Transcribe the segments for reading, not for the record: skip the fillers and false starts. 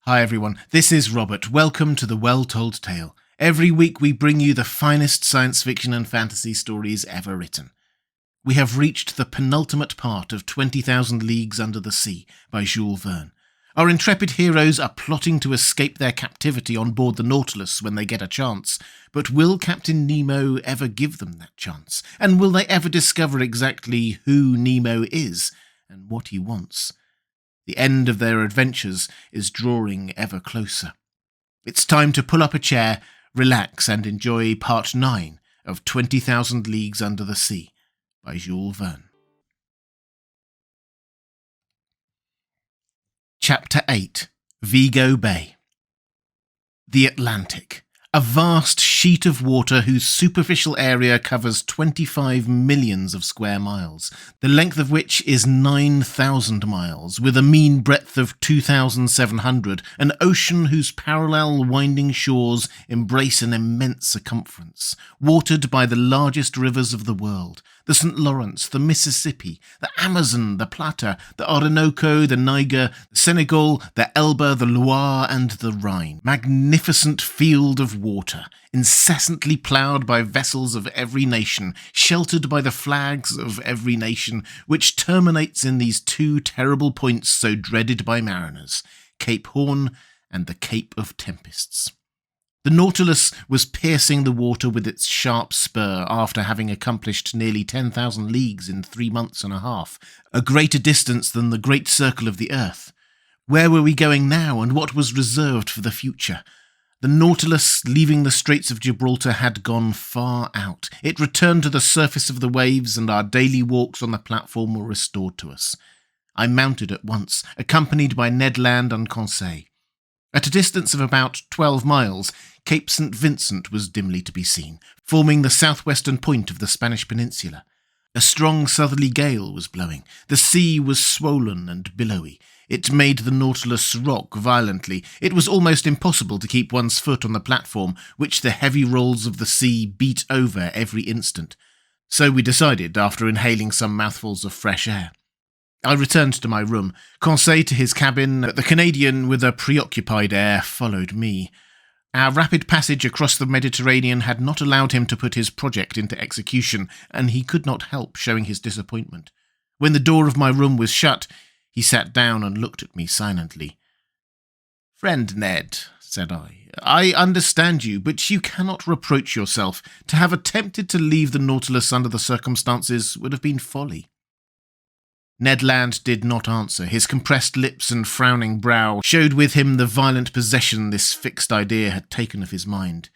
Hi everyone, this is Robert. Welcome to The Well-Told Tale. Every week we bring you the finest science fiction and fantasy stories ever written. We have reached the penultimate part of 20,000 Leagues Under the Sea by Jules Verne. Our intrepid heroes are plotting to escape their captivity on board the Nautilus when they get a chance, but will Captain Nemo ever give them that chance? And will they ever discover exactly who Nemo is and what he wants? The end of their adventures is drawing ever closer. It's time to pull up a chair, relax and enjoy part 9 of 20,000 Leagues Under the Sea by Jules Verne. Chapter 8, Vigo Bay. The Atlantic. A vast sheet of water whose superficial area covers 25 millions of square miles, the length of which is 9,000 miles, with a mean breadth of 2,700, an ocean whose parallel winding shores embrace an immense circumference, watered by the largest rivers of the world, the St. Lawrence, the Mississippi, the Amazon, the Plata, the Orinoco, the Niger, the Senegal, the Elbe, the Loire, and the Rhine. Magnificent field of water, incessantly ploughed by vessels of every nation, sheltered by the flags of every nation, which terminates in these two terrible points so dreaded by mariners, Cape Horn and the Cape of Tempests. The Nautilus was piercing the water with its sharp spur after having accomplished nearly 10,000 leagues in 3 months and a half, a greater distance than the great circle of the earth. Where were we going now, and what was reserved for the future? The Nautilus, leaving the Straits of Gibraltar, had gone far out. It returned to the surface of the waves, and our daily walks on the platform were restored to us. I mounted at once, accompanied by Ned Land and Conseil. At a distance of about 12 miles, Cape St. Vincent was dimly to be seen, forming the southwestern point of the Spanish peninsula. A strong southerly gale was blowing. The sea was swollen and billowy. It made the Nautilus rock violently. It was almost impossible to keep one's foot on the platform, which the heavy rolls of the sea beat over every instant. So we decided, after inhaling some mouthfuls of fresh air. I returned to my room, Conseil to his cabin. The Canadian, with a preoccupied air, followed me. Our rapid passage across the Mediterranean had not allowed him to put his project into execution, and he could not help showing his disappointment. When the door of my room was shut, he sat down and looked at me silently. "Friend Ned," said I understand you, but you cannot reproach yourself. To have attempted to leave the Nautilus under the circumstances would have been folly." Ned Land did not answer. His compressed lips and frowning brow showed with him the violent possession this fixed idea had taken of his mind.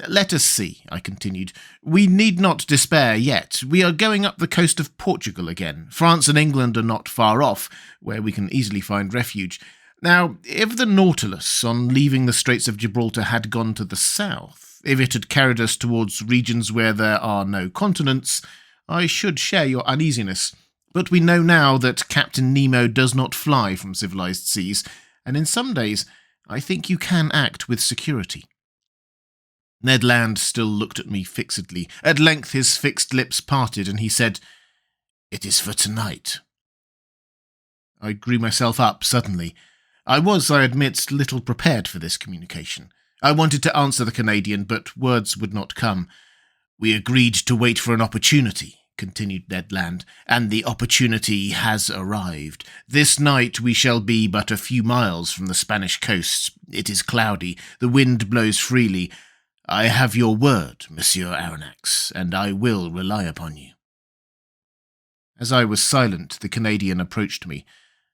"Let us see," I continued. "We need not despair yet. We are going up the coast of Portugal again. France and England are not far off, where we can easily find refuge. Now, if the Nautilus, on leaving the Straits of Gibraltar, had gone to the south, if it had carried us towards regions where there are no continents, I should share your uneasiness. But we know now that Captain Nemo does not fly from civilized seas, and in some days I think you can act with security." Ned Land still looked at me fixedly. At length his fixed lips parted, and he said, "It is for tonight." I drew myself up suddenly. I was, I admit, little prepared for this communication. I wanted to answer the Canadian, but words would not come. "We agreed to wait for an opportunity," continued Ned Land, "and the opportunity has arrived. This night we shall be but a few miles from the Spanish coast. It is cloudy. The wind blows freely. I have your word, Monsieur Aronnax, and I will rely upon you." As I was silent, the Canadian approached me.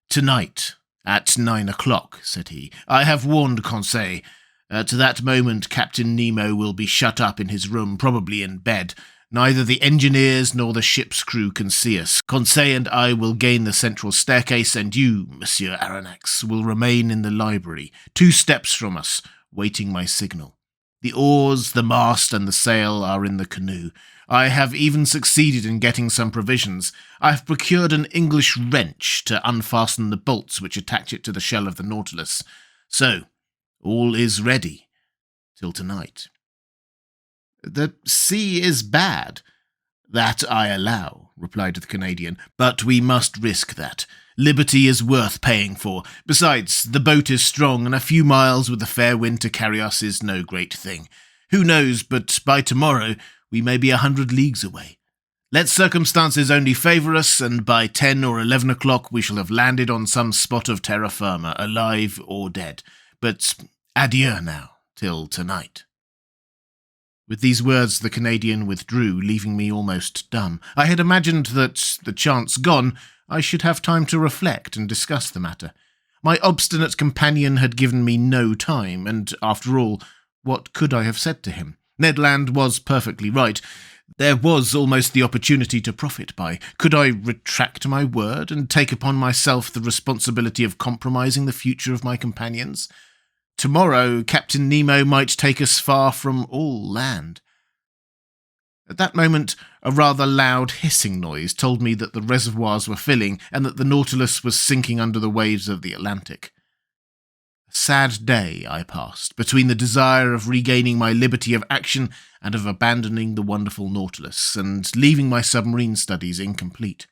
"Tonight, at 9 o'clock, said he. "I have warned Conseil. At that moment Captain Nemo will be shut up in his room, probably in bed. Neither the engineers nor the ship's crew can see us. Conseil and I will gain the central staircase, and you, Monsieur Aronnax, will remain in the library, 2 steps from us, waiting my signal. The oars, the mast, and the sail are in the canoe. I have even succeeded in getting some provisions. I have procured an English wrench to unfasten the bolts which attach it to the shell of the Nautilus. So, all is ready till tonight." "The sea is bad." "That I allow," replied the Canadian, "but we must risk that. Liberty is worth paying for. Besides, the boat is strong, and a few miles with a fair wind to carry us is no great thing. Who knows, but by tomorrow we may be 100 leagues away. Let circumstances only favour us, and by 10 or 11 o'clock we shall have landed on some spot of terra firma, alive or dead. But adieu now, till tonight." With these words the Canadian withdrew, leaving me almost dumb. I had imagined that, the chance gone, I should have time to reflect and discuss the matter. My obstinate companion had given me no time, and, after all, what could I have said to him? Ned Land was perfectly right. There was almost the opportunity to profit by. Could I retract my word and take upon myself the responsibility of compromising the future of my companions? Tomorrow Captain Nemo might take us far from all land. At that moment, a rather loud hissing noise told me that the reservoirs were filling and that the Nautilus was sinking under the waves of the Atlantic. A sad day I passed, between the desire of regaining my liberty of action and of abandoning the wonderful Nautilus, and leaving my submarine studies incomplete.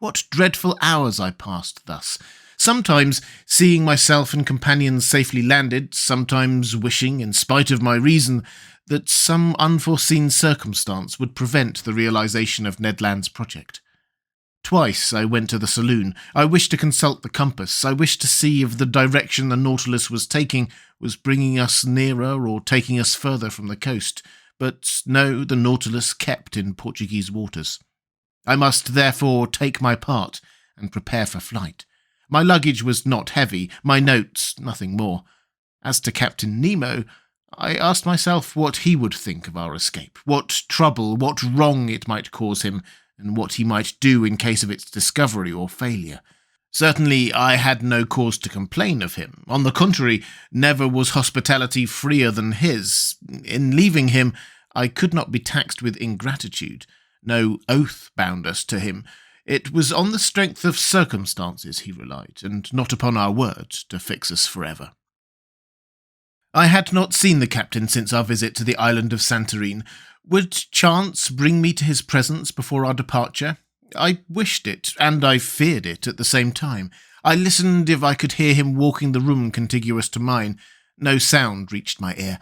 What dreadful hours I passed thus, sometimes seeing myself and companions safely landed, sometimes wishing, in spite of my reason, that some unforeseen circumstance would prevent the realization of Ned Land's project. Twice I went to the saloon. I wished to consult the compass. I wished to see if the direction the Nautilus was taking was bringing us nearer or taking us further from the coast. But no, the Nautilus kept in Portuguese waters. I must therefore take my part and prepare for flight. My luggage was not heavy, my notes nothing more. As to Captain Nemo, I asked myself what he would think of our escape, what trouble, what wrong it might cause him, and what he might do in case of its discovery or failure. Certainly I had no cause to complain of him. On the contrary, never was hospitality freer than his. In leaving him, I could not be taxed with ingratitude. No oath bound us to him. It was on the strength of circumstances he relied, and not upon our word, to fix us forever. I had not seen the captain since our visit to the island of Santorin. Would chance bring me to his presence before our departure? I wished it, and I feared it at the same time. I listened if I could hear him walking the room contiguous to mine. No sound reached my ear.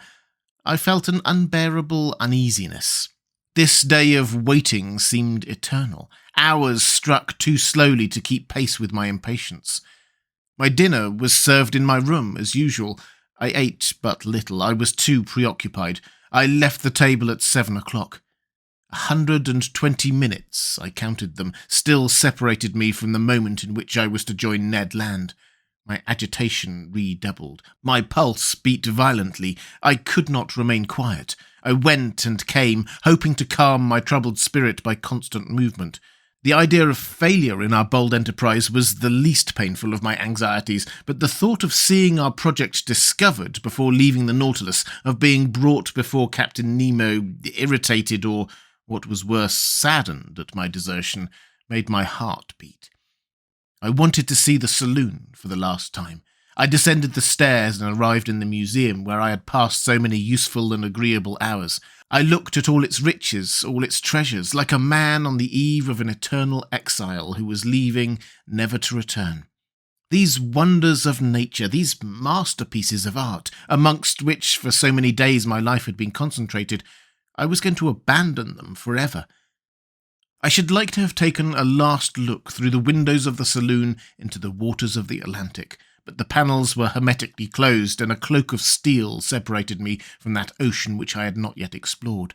I felt an unbearable uneasiness. This day of waiting seemed eternal. Hours struck too slowly to keep pace with my impatience. My dinner was served in my room, as usual. I ate but little. I was too preoccupied. I left the table at 7 o'clock. 120 minutes, I counted them, still separated me from the moment in which I was to join Ned Land. My agitation redoubled. My pulse beat violently. I could not remain quiet. I went and came, hoping to calm my troubled spirit by constant movement. The idea of failure in our bold enterprise was the least painful of my anxieties, but the thought of seeing our project discovered before leaving the Nautilus, of being brought before Captain Nemo, irritated or, what was worse, saddened at my desertion, made my heart beat. I wanted to see the saloon for the last time. I descended the stairs and arrived in the museum where I had passed so many useful and agreeable hours. I looked at all its riches, all its treasures, like a man on the eve of an eternal exile who was leaving, never to return. These wonders of nature, these masterpieces of art, amongst which for so many days my life had been concentrated, I was going to abandon them forever. I should like to have taken a last look through the windows of the saloon into the waters of the Atlantic, but the panels were hermetically closed, and a cloak of steel separated me from that ocean which I had not yet explored.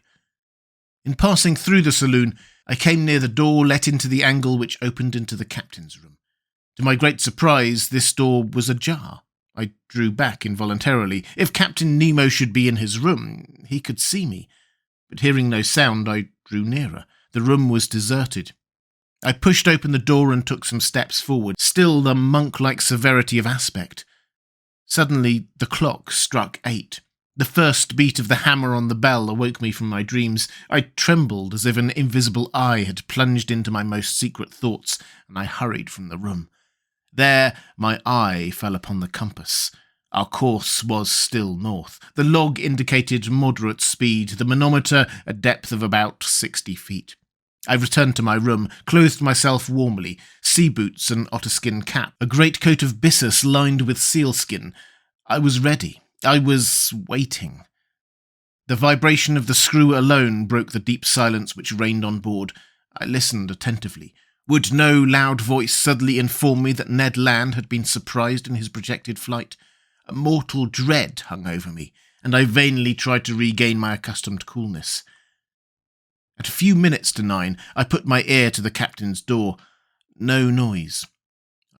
In passing through the saloon, I came near the door let into the angle which opened into the captain's room. To my great surprise, this door was ajar. I drew back involuntarily. If Captain Nemo should be in his room, he could see me. But hearing no sound, I drew nearer. The room was deserted. I pushed open the door and took some steps forward, still the monk-like severity of aspect. Suddenly the clock struck 8. The first beat of the hammer on the bell awoke me from my dreams. I trembled as if an invisible eye had plunged into my most secret thoughts, and I hurried from the room. There my eye fell upon the compass. Our course was still north. The log indicated moderate speed, the manometer a depth of about 60 feet. I returned to my room, clothed myself warmly, sea boots and otterskin cap, a great coat of byssus lined with sealskin. I was ready. I was waiting. The vibration of the screw alone broke the deep silence which reigned on board. I listened attentively. Would no loud voice suddenly inform me that Ned Land had been surprised in his projected flight? A mortal dread hung over me, and I vainly tried to regain my accustomed coolness. At a few minutes to 9, I put my ear to the captain's door. No noise.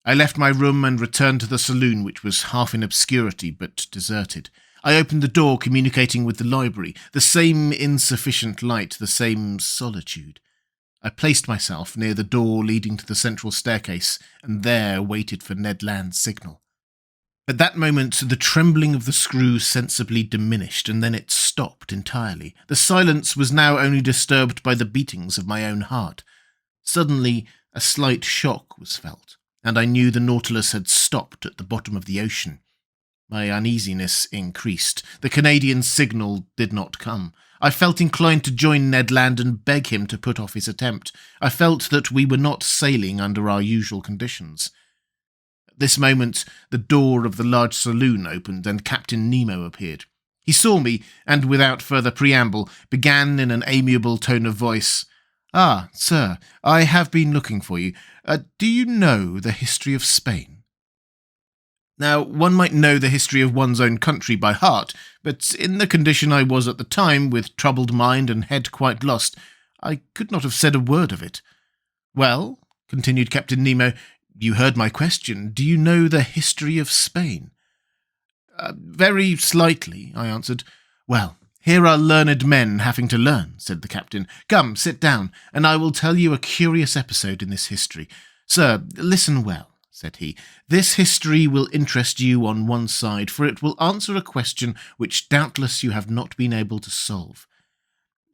I left my room and returned to the saloon, which was half in obscurity but deserted. I opened the door communicating with the library. The same insufficient light, the same solitude. I placed myself near the door leading to the central staircase, and there waited for Ned Land's signal. At that moment, the trembling of the screw sensibly diminished, and then it stopped entirely. The silence was now only disturbed by the beatings of my own heart. Suddenly, a slight shock was felt, and I knew the Nautilus had stopped at the bottom of the ocean. My uneasiness increased. The Canadian's signal did not come. I felt inclined to join Ned Land and beg him to put off his attempt. I felt that we were not sailing under our usual conditions. At this moment, the door of the large saloon opened and Captain Nemo appeared. He saw me, and without further preamble, began in an amiable tone of voice, "Ah, sir, I have been looking for you. Do you know the history of Spain?" Now, one might know the history of one's own country by heart, but in the condition I was at the time, with troubled mind and head quite lost, I could not have said a word of it. "Well," continued Captain Nemo, "you heard my question. Do you know the history of Spain?" Very slightly," I answered. "Well, here are learned men having to learn," said the captain. "Come, sit down, and I will tell you a curious episode in this history. Sir, listen well," said he. "This history will interest you on one side, for it will answer a question which doubtless you have not been able to solve."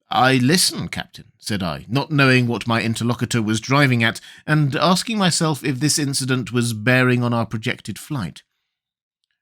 "I listen, Captain," said I, not knowing what my interlocutor was driving at, and asking myself if this incident was bearing on our projected flight.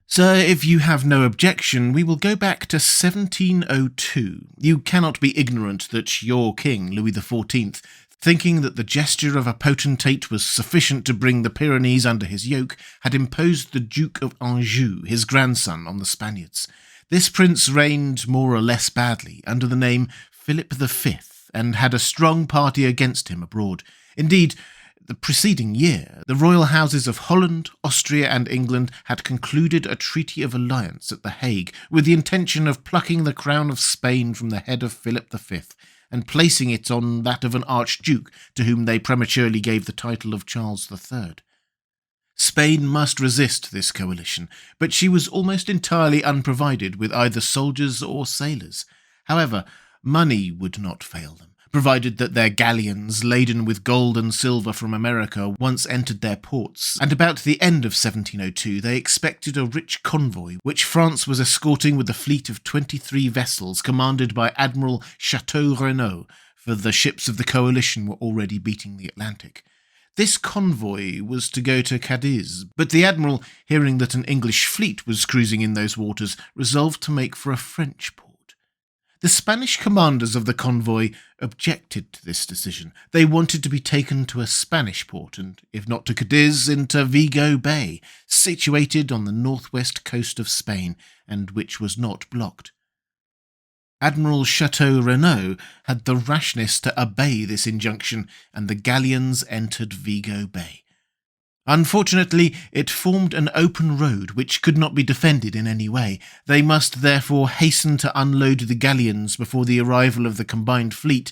"Sir, if you have no objection, we will go back to 1702. You cannot be ignorant that your king, Louis XIV, thinking that the gesture of a potentate was sufficient to bring the Pyrenees under his yoke, had imposed the Duke of Anjou, his grandson, on the Spaniards. This prince reigned more or less badly, under the name Philip V, and had a strong party against him abroad. Indeed, the preceding year, the royal houses of Holland, Austria, and England had concluded a treaty of alliance at The Hague, with the intention of plucking the crown of Spain from the head of Philip V, and placing it on that of an archduke, to whom they prematurely gave the title of Charles III. Spain must resist this coalition, but she was almost entirely unprovided with either soldiers or sailors. However, money would not fail them, provided that their galleons, laden with gold and silver from America, once entered their ports, and about the end of 1702 they expected a rich convoy, which France was escorting with a fleet of 23 vessels commanded by Admiral Chateau Renaud, for the ships of the coalition were already beating the Atlantic. This convoy was to go to Cadiz, but the admiral, hearing that an English fleet was cruising in those waters, resolved to make for a French port. The Spanish commanders of the convoy objected to this decision. They wanted to be taken to a Spanish port, and if not to Cadiz, into Vigo Bay, situated on the northwest coast of Spain, and which was not blocked. Admiral Chateau Renaud had the rashness to obey this injunction, and the galleons entered Vigo Bay. Unfortunately, it formed an open road which could not be defended in any way. They must therefore hasten to unload the galleons before the arrival of the combined fleet,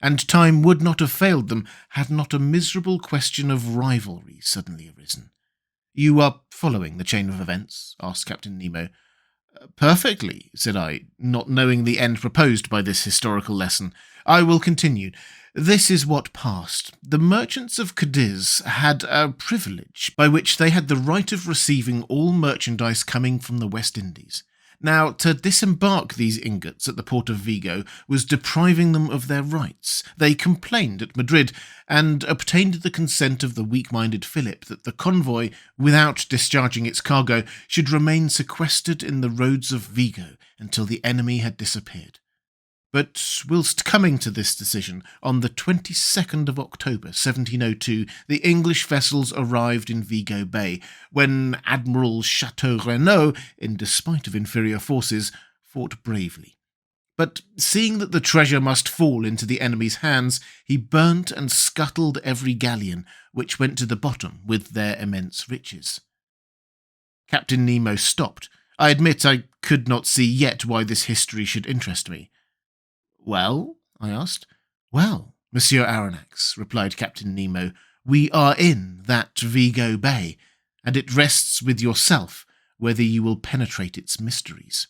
and time would not have failed them had not a miserable question of rivalry suddenly arisen. "You are following the chain of events?" asked Captain Nemo. "Perfectly," said I, not knowing the end proposed by this historical lesson. "I will continue. This is what passed. The merchants of Cadiz had a privilege by which they had the right of receiving all merchandise coming from the West Indies. Now, to disembark these ingots at the port of Vigo was depriving them of their rights. They complained at Madrid, and obtained the consent of the weak-minded Philip that the convoy, without discharging its cargo, should remain sequestered in the roads of Vigo until the enemy had disappeared. But whilst coming to this decision, on the 22nd of October 1702, the English vessels arrived in Vigo Bay, when Admiral Chateau Renaud, in despite of inferior forces, fought bravely. But seeing that the treasure must fall into the enemy's hands, he burnt and scuttled every galleon which went to the bottom with their immense riches. Captain Nemo stopped. I admit I could not see yet why this history should interest me. "Well?" I asked. "Well, Monsieur Aronnax," replied Captain Nemo, "we are in that Vigo Bay, and it rests with yourself whether you will penetrate its mysteries."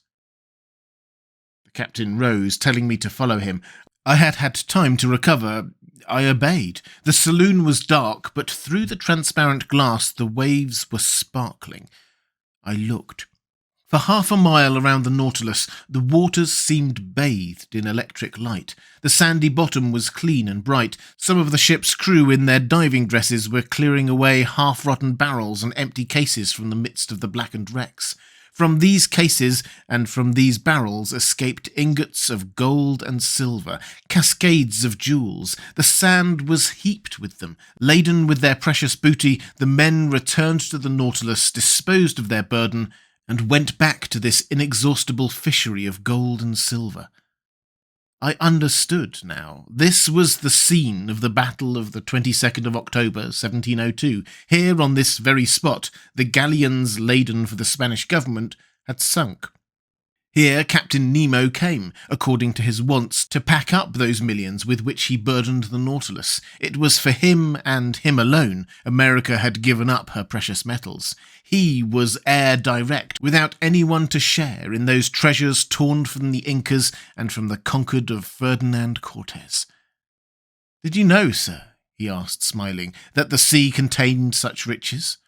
The captain rose, telling me to follow him. I had had time to recover. I obeyed. The saloon was dark, but through the transparent glass the waves were sparkling. I looked. For half a mile around the Nautilus, the waters seemed bathed in electric light. The sandy bottom was clean and bright. Some of the ship's crew in their diving dresses were clearing away half-rotten barrels and empty cases from the midst of the blackened wrecks. From these cases and from these barrels escaped ingots of gold and silver, cascades of jewels. The sand was heaped with them. Laden with their precious booty, the men returned to the Nautilus, disposed of their burden, and went back to this inexhaustible fishery of gold and silver. I understood now. This was the scene of the battle of the 22nd of October, 1702. Here, on this very spot, the galleons laden for the Spanish government had sunk. Here Captain Nemo came, according to his wonts, to pack up those millions with which he burdened the Nautilus. It was for him and him alone America had given up her precious metals. He was heir direct, without anyone to share in those treasures torn from the Incas and from the conquered of Ferdinand Cortes. "Did you know, sir," he asked, smiling, "that the sea contained such riches?"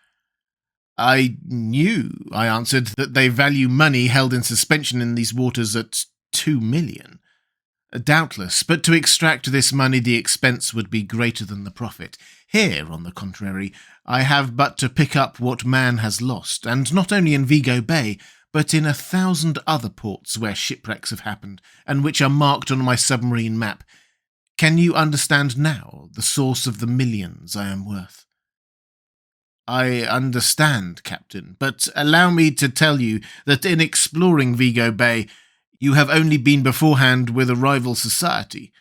"I knew," I answered, "that they value money held in suspension in these waters at 2 million. Doubtless, but to extract this money the expense would be greater than the profit. Here, on the contrary, I have but to pick up what man has lost, and not only in Vigo Bay, but in 1,000 other ports where shipwrecks have happened, and which are marked on my submarine map. Can you understand now the source of the millions I am worth?" "I understand, Captain, but allow me to tell you that in exploring Vigo Bay, you have only been beforehand with a rival society."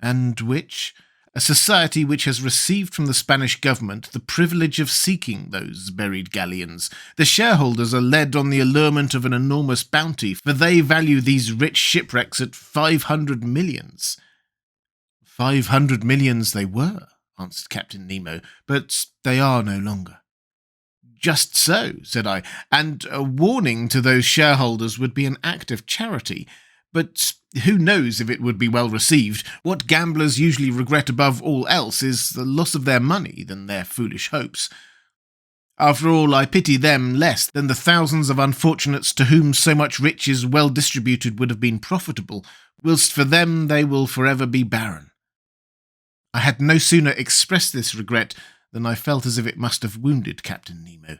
"And which?" "A society which has received from the Spanish government the privilege of seeking those buried galleons. The shareholders are led on the allurement of an enormous bounty, for they value these rich shipwrecks at 500 millions. 500 millions they were," answered Captain Nemo, "but they are no longer." "Just so," said I, "and a warning to those shareholders would be an act of charity. But who knows if it would be well received? What gamblers usually regret above all else is the loss of their money than their foolish hopes. After all, I pity them less than the thousands of unfortunates to whom so much riches well distributed would have been profitable, whilst for them they will forever be barren." I had no sooner expressed this regret than I felt as if it must have wounded Captain Nemo.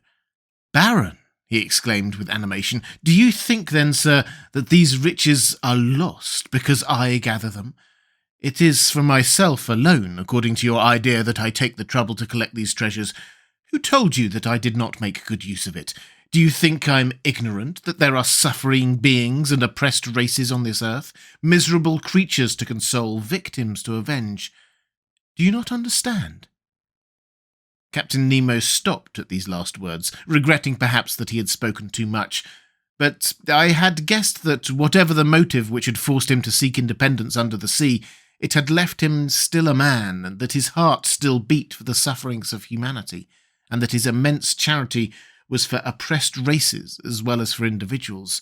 "Barren!" he exclaimed with animation. "Do you think, then, sir, that these riches are lost because I gather them? It is for myself alone, according to your idea, that I take the trouble to collect these treasures. Who told you that I did not make good use of it? Do you think I am ignorant that there are suffering beings and oppressed races on this earth, miserable creatures to console, victims to avenge? Do you not understand?" Captain Nemo stopped at these last words, regretting perhaps that he had spoken too much. But I had guessed that whatever the motive which had forced him to seek independence under the sea, it had left him still a man, and that his heart still beat for the sufferings of humanity, and that his immense charity was for oppressed races as well as for individuals.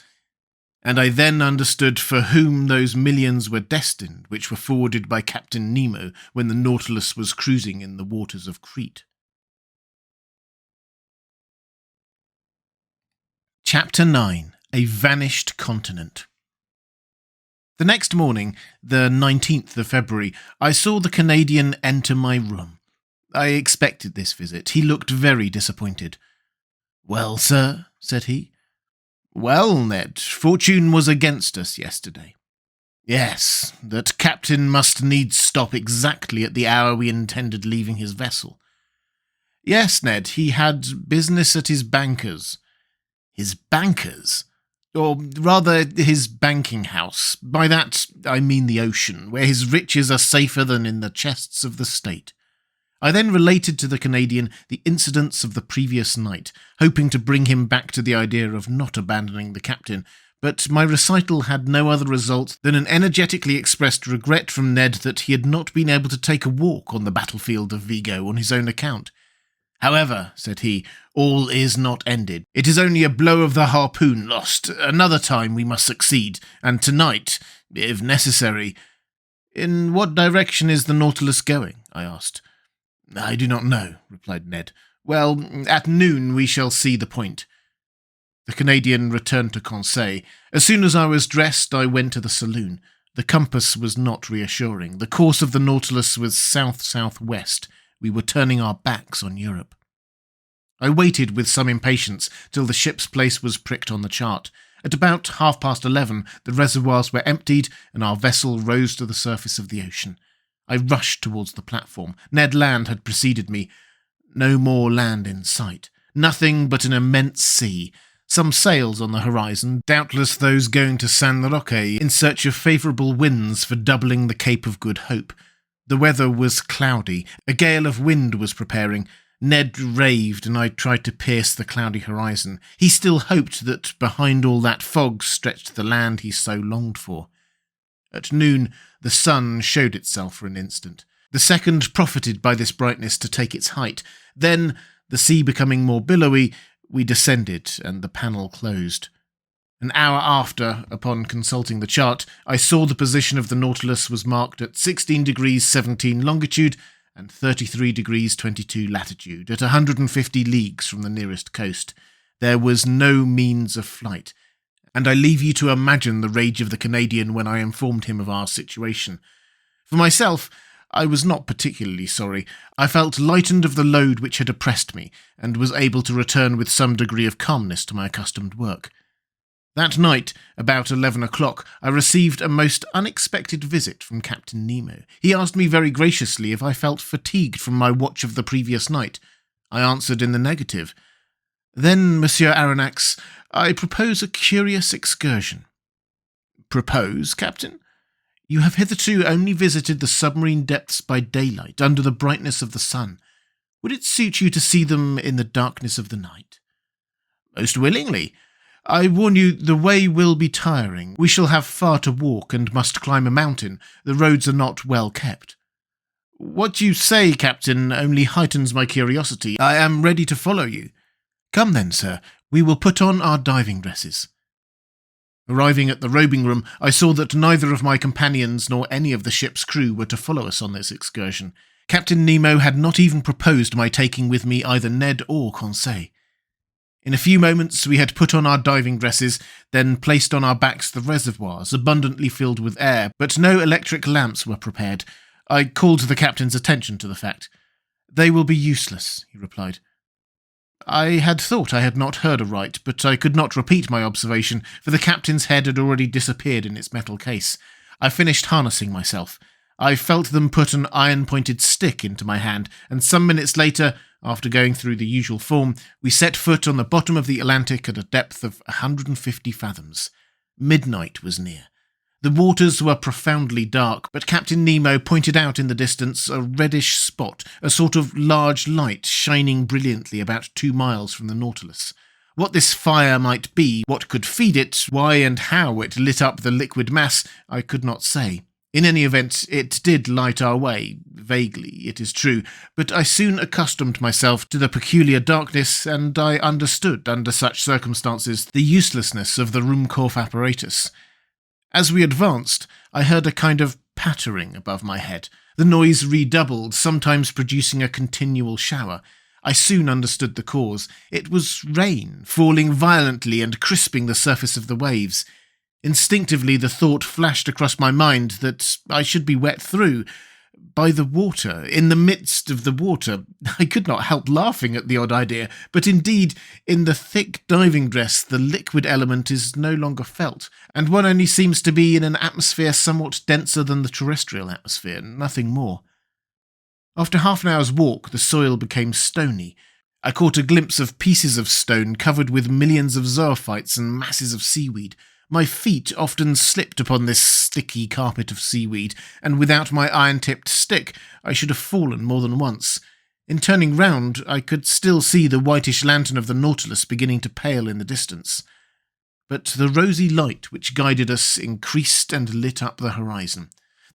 And I then understood for whom those millions were destined which were forwarded by Captain Nemo when the Nautilus was cruising in the waters of Crete. Chapter 9. A Vanished Continent. The next morning, the 19th of February, I saw the Canadian enter my room. I expected this visit. He looked very disappointed. "Well, sir," said he. "Well, Ned, fortune was against us yesterday." Yes, that Captain must needs stop exactly at the hour we intended leaving his vessel. Yes, Ned, he had business at his banker's. His banker's? Or rather, his banking house. By that, I mean the ocean, where his riches are safer than in the chests of the state. I then related to the Canadian the incidents of the previous night, hoping to bring him back to the idea of not abandoning the captain, but my recital had no other result than an energetically expressed regret from Ned that he had not been able to take a walk on the battlefield of Vigo on his own account. However, said he, all is not ended. It is only a blow of the harpoon lost. Another time we must succeed, and tonight, if necessary. In what direction is the Nautilus going? I asked. I do not know, replied Ned. Well, at noon we shall see the point. The Canadian returned to Conseil. As soon as I was dressed, I went to the saloon. The compass was not reassuring. The course of the Nautilus was south-southwest. We were turning our backs on Europe. I waited with some impatience till the ship's place was pricked on the chart. At about 11:30, the reservoirs were emptied and our vessel rose to the surface of the ocean. I rushed towards the platform. Ned Land had preceded me. No more land in sight. Nothing but an immense sea. Some sails on the horizon, doubtless those going to San Roque in search of favourable winds for doubling the Cape of Good Hope. The weather was cloudy. A gale of wind was preparing. Ned raved, and I tried to pierce the cloudy horizon. He still hoped that behind all that fog stretched the land he so longed for. At noon, the sun showed itself for an instant. The second profited by this brightness to take its height. Then, the sea becoming more billowy, we descended, and the panel closed. An hour after, upon consulting the chart, I saw the position of the Nautilus was marked at 16 degrees 17 longitude and 33 degrees 22 latitude, at 150 leagues from the nearest coast. There was no means of flight, and I leave you to imagine the rage of the Canadian when I informed him of our situation. For myself, I was not particularly sorry. I felt lightened of the load which had oppressed me, and was able to return with some degree of calmness to my accustomed work. That night, about 11 o'clock, I received a most unexpected visit from Captain Nemo. He asked me very graciously if I felt fatigued from my watch of the previous night. I answered in the negative. Then, Monsieur Aronnax, I propose a curious excursion. Propose, Captain? You have hitherto only visited the submarine depths by daylight, under the brightness of the sun. Would it suit you to see them in the darkness of the night? Most willingly. I warn you, the way will be tiring. We shall have far to walk and must climb a mountain. The roads are not well kept. What you say, Captain, only heightens my curiosity. I am ready to follow you. Come then, sir. We will put on our diving dresses. Arriving at the robing room, I saw that neither of my companions nor any of the ship's crew were to follow us on this excursion. Captain Nemo had not even proposed my taking with me either Ned or Conseil. In a few moments we had put on our diving dresses, then placed on our backs the reservoirs, abundantly filled with air, but no electric lamps were prepared. I called the captain's attention to the fact. They will be useless, he replied. I had thought I had not heard aright, but I could not repeat my observation, for the captain's head had already disappeared in its metal case. I finished harnessing myself. I felt them put an iron-pointed stick into my hand, and some minutes later, after going through the usual form, we set foot on the bottom of the Atlantic at a depth of 150 fathoms. Midnight was near. The waters were profoundly dark, but Captain Nemo pointed out in the distance a reddish spot, a sort of large light shining brilliantly about 2 miles from the Nautilus. What this fire might be, what could feed it, why and how it lit up the liquid mass, I could not say. In any event, it did light our way, vaguely, it is true, but I soon accustomed myself to the peculiar darkness, and I understood, under such circumstances, the uselessness of the Ruhmkorff apparatus. As we advanced, I heard a kind of pattering above my head. The noise redoubled, sometimes producing a continual shower. I soon understood the cause. It was rain, falling violently and crisping the surface of the waves. Instinctively the thought flashed across my mind that I should be wet through, by the water, in the midst of the water. I could not help laughing at the odd idea, but indeed, in the thick diving dress, the liquid element is no longer felt, and one only seems to be in an atmosphere somewhat denser than the terrestrial atmosphere, nothing more. After half an hour's walk, the soil became stony. I caught a glimpse of pieces of stone covered with millions of zoophytes and masses of seaweed. My feet often slipped upon this sticky carpet of seaweed, and without my iron-tipped stick I should have fallen more than once. In turning round, I could still see the whitish lantern of the Nautilus beginning to pale in the distance. But the rosy light which guided us increased and lit up the horizon.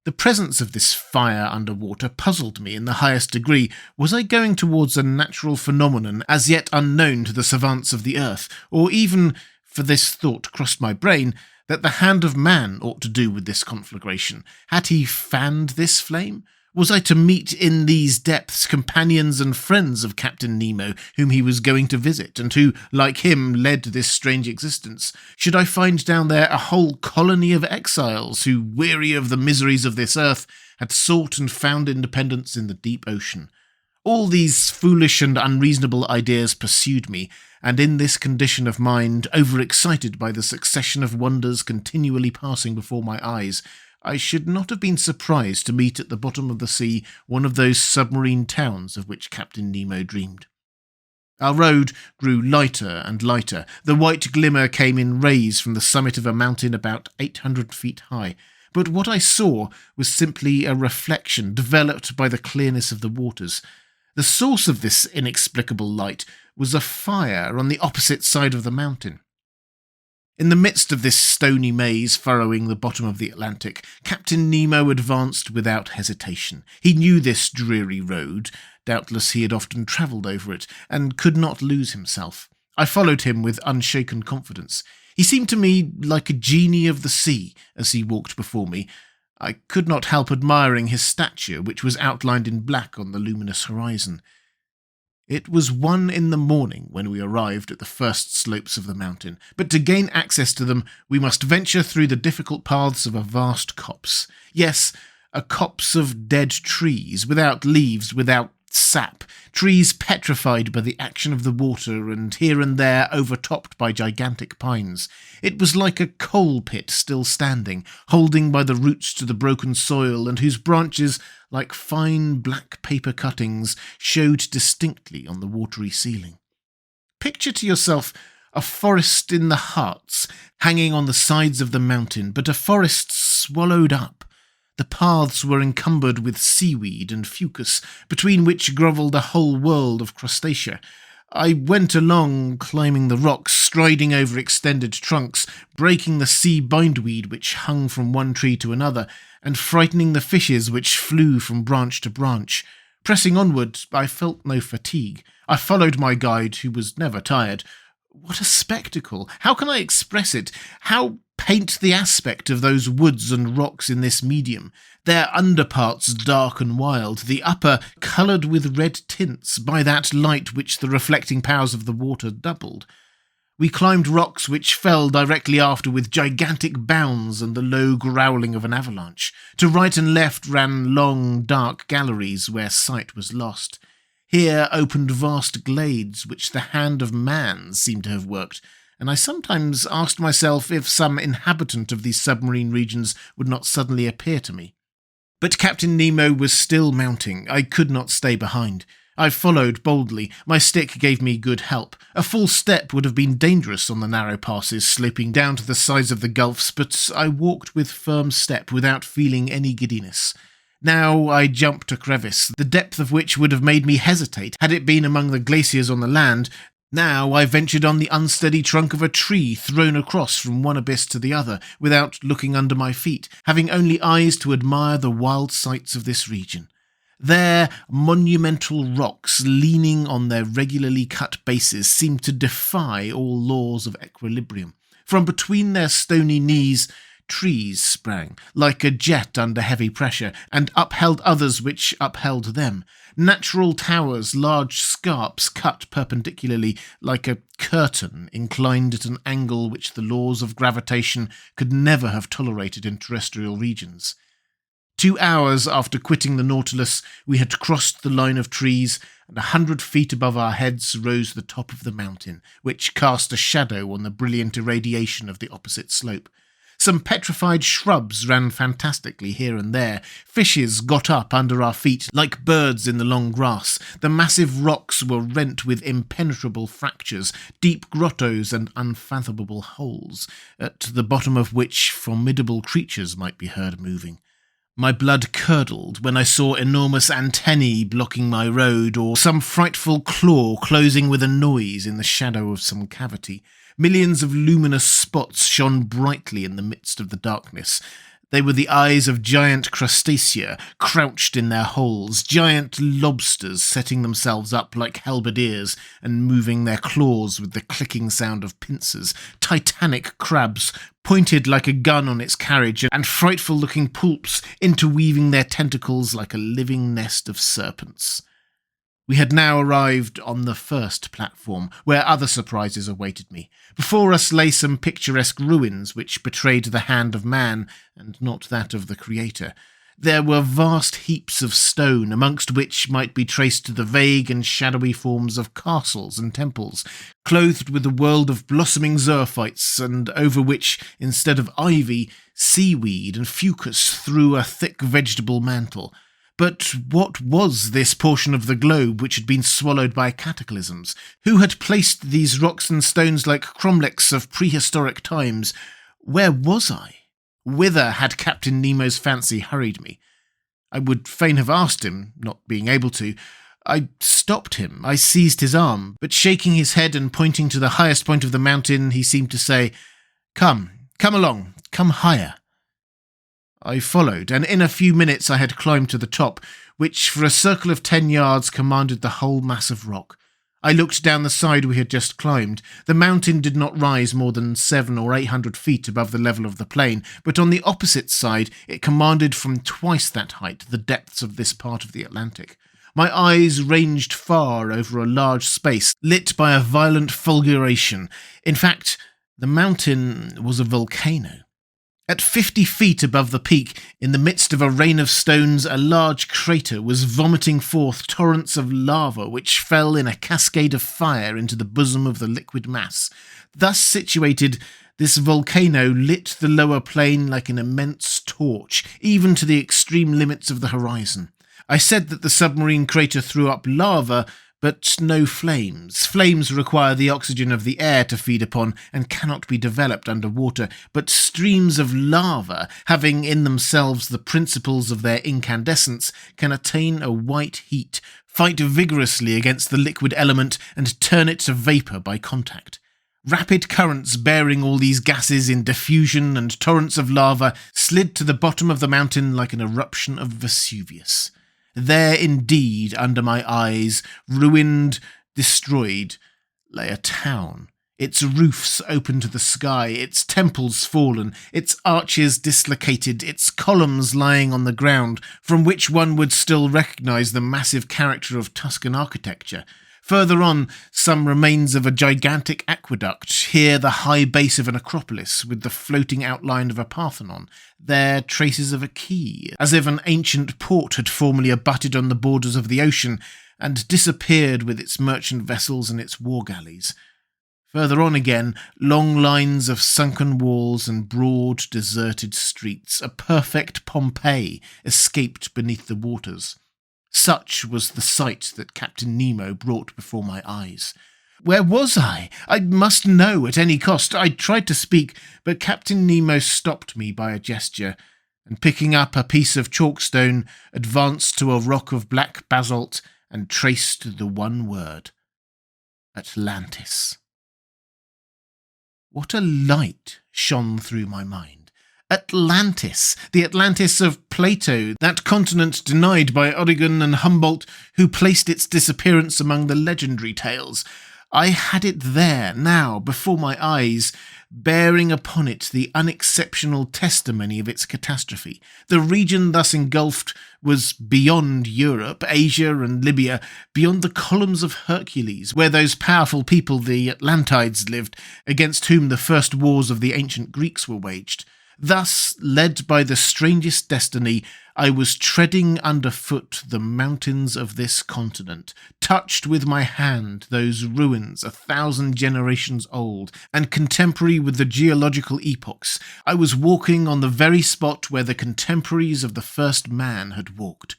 The presence of this fire underwater puzzled me in the highest degree. Was I going towards a natural phenomenon as yet unknown to the savants of the earth, or even, for this thought crossed my brain, that the hand of man ought to do with this conflagration? Had he fanned this flame? Was I to meet in these depths companions and friends of Captain Nemo, whom he was going to visit, and who, like him, led this strange existence? Should I find down there a whole colony of exiles who, weary of the miseries of this earth, had sought and found independence in the deep ocean? All these foolish and unreasonable ideas pursued me, and in this condition of mind, overexcited by the succession of wonders continually passing before my eyes, I should not have been surprised to meet at the bottom of the sea one of those submarine towns of which Captain Nemo dreamed. Our road grew lighter and lighter. The white glimmer came in rays from the summit of a mountain about 800 feet high, but what I saw was simply a reflection developed by the clearness of the waters. The source of this inexplicable light was a fire on the opposite side of the mountain. In the midst of this stony maze furrowing the bottom of the Atlantic, Captain Nemo advanced without hesitation. He knew this dreary road. Doubtless he had often travelled over it, and could not lose himself. I followed him with unshaken confidence. He seemed to me like a genie of the sea as he walked before me. I could not help admiring his stature, which was outlined in black on the luminous horizon. It was 1 in the morning when we arrived at the first slopes of the mountain, but to gain access to them we must venture through the difficult paths of a vast copse. Yes, a copse of dead trees, without leaves, without sap, trees petrified by the action of the water and here and there overtopped by gigantic pines. It was like a coal pit still standing, holding by the roots to the broken soil, and whose branches, like fine black paper cuttings, showed distinctly on the watery ceiling. Picture to yourself a forest in the Harz, hanging on the sides of the mountain, but a forest swallowed up. The paths were encumbered with seaweed and fucus, between which grovelled a whole world of crustacea. I went along, climbing the rocks, striding over extended trunks, breaking the sea bindweed which hung from one tree to another, and frightening the fishes which flew from branch to branch. Pressing onward, I felt no fatigue. I followed my guide, who was never tired. What a spectacle! How can I express it? How paint the aspect of those woods and rocks in this medium, their underparts dark and wild, the upper coloured with red tints by that light which the reflecting powers of the water doubled? We climbed rocks which fell directly after with gigantic bounds and the low growling of an avalanche. To right and left ran long, dark galleries where sight was lost. Here opened vast glades which the hand of man seemed to have worked, and I sometimes asked myself if some inhabitant of these submarine regions would not suddenly appear to me. But Captain Nemo was still mounting. I could not stay behind. I followed boldly. My stick gave me good help. A false step would have been dangerous on the narrow passes sloping down to the sides of the gulfs, but I walked with firm step without feeling any giddiness. Now I jumped a crevice, the depth of which would have made me hesitate had it been among the glaciers on the land. Now I ventured on the unsteady trunk of a tree thrown across from one abyss to the other, without looking under my feet, having only eyes to admire the wild sights of this region. There, monumental rocks, leaning on their regularly cut bases, seemed to defy all laws of equilibrium. From between their stony knees, trees sprang, like a jet under heavy pressure, and upheld others which upheld them. Natural towers, large scarps cut perpendicularly, like a curtain inclined at an angle which the laws of gravitation could never have tolerated in terrestrial regions. 2 hours after quitting the Nautilus, we had crossed the line of trees, and 100 feet above our heads rose the top of the mountain, which cast a shadow on the brilliant irradiation of the opposite slope. Some petrified shrubs ran fantastically here and there. Fishes got up under our feet like birds in the long grass. The massive rocks were rent with impenetrable fractures, deep grottos and unfathomable holes, at the bottom of which formidable creatures might be heard moving. My blood curdled when I saw enormous antennae blocking my road, or some frightful claw closing with a noise in the shadow of some cavity. Millions of luminous spots shone brightly in the midst of the darkness. They were the eyes of giant crustacea, crouched in their holes, giant lobsters setting themselves up like halberdiers and moving their claws with the clicking sound of pincers, titanic crabs, pointed like a gun on its carriage, and frightful-looking poulps interweaving their tentacles like a living nest of serpents. We had now arrived on the first platform, where other surprises awaited me. Before us lay some picturesque ruins which betrayed the hand of man, and not that of the Creator. There were vast heaps of stone, amongst which might be traced the vague and shadowy forms of castles and temples, clothed with a world of blossoming zoophytes, and over which, instead of ivy, seaweed and fucus threw a thick vegetable mantle. But what was this portion of the globe which had been swallowed by cataclysms? Who had placed these rocks and stones like cromlechs of prehistoric times? Where was I? Whither had Captain Nemo's fancy hurried me? I would fain have asked him, not being able to. I stopped him. I seized his arm, but shaking his head and pointing to the highest point of the mountain, he seemed to say, come along, come higher." I followed, and in a few minutes I had climbed to the top, which for a circle of 10 yards commanded the whole mass of rock. I looked down the side we had just climbed. The mountain did not rise more than 700 or 800 feet above the level of the plain, but on the opposite side it commanded from twice that height the depths of this part of the Atlantic. My eyes ranged far over a large space, lit by a violent fulguration. In fact, the mountain was a volcano. At 50 feet above the peak, in the midst of a rain of stones, a large crater was vomiting forth torrents of lava which fell in a cascade of fire into the bosom of the liquid mass. Thus situated, this volcano lit the lower plain like an immense torch, even to the extreme limits of the horizon. I said that the submarine crater threw up lava, but no flames. Flames require the oxygen of the air to feed upon and cannot be developed under water, but streams of lava, having in themselves the principles of their incandescence, can attain a white heat, fight vigorously against the liquid element, and turn it to vapour by contact. Rapid currents bearing all these gases in diffusion and torrents of lava slid to the bottom of the mountain like an eruption of Vesuvius. There indeed, under my eyes, ruined, destroyed, lay a town, its roofs open to the sky, its temples fallen, its arches dislocated, its columns lying on the ground, from which one would still recognise the massive character of Tuscan architecture. Further on, some remains of a gigantic aqueduct, here the high base of an acropolis with the floating outline of a Parthenon, there traces of a quay, as if an ancient port had formerly abutted on the borders of the ocean and disappeared with its merchant vessels and its war galleys. Further on again, long lines of sunken walls and broad, deserted streets, a perfect Pompeii, escaped beneath the waters. Such was the sight that Captain Nemo brought before my eyes. Where was I? I must know at any cost. I tried to speak, but Captain Nemo stopped me by a gesture, and picking up a piece of chalkstone, advanced to a rock of black basalt and traced the one word: Atlantis. What a light shone through my mind. Atlantis, the Atlantis of Plato, that continent denied by Origen and Humboldt, who placed its disappearance among the legendary tales. I had it there, now, before my eyes, bearing upon it the unexceptional testimony of its catastrophe. The region thus engulfed was beyond Europe, Asia and Libya, beyond the columns of Hercules, where those powerful people, the Atlantides, lived, against whom the first wars of the ancient Greeks were waged. Thus, led by the strangest destiny, I was treading underfoot the mountains of this continent, touched with my hand those ruins 1,000 generations old, and contemporary with the geological epochs. I was walking on the very spot where the contemporaries of the first man had walked.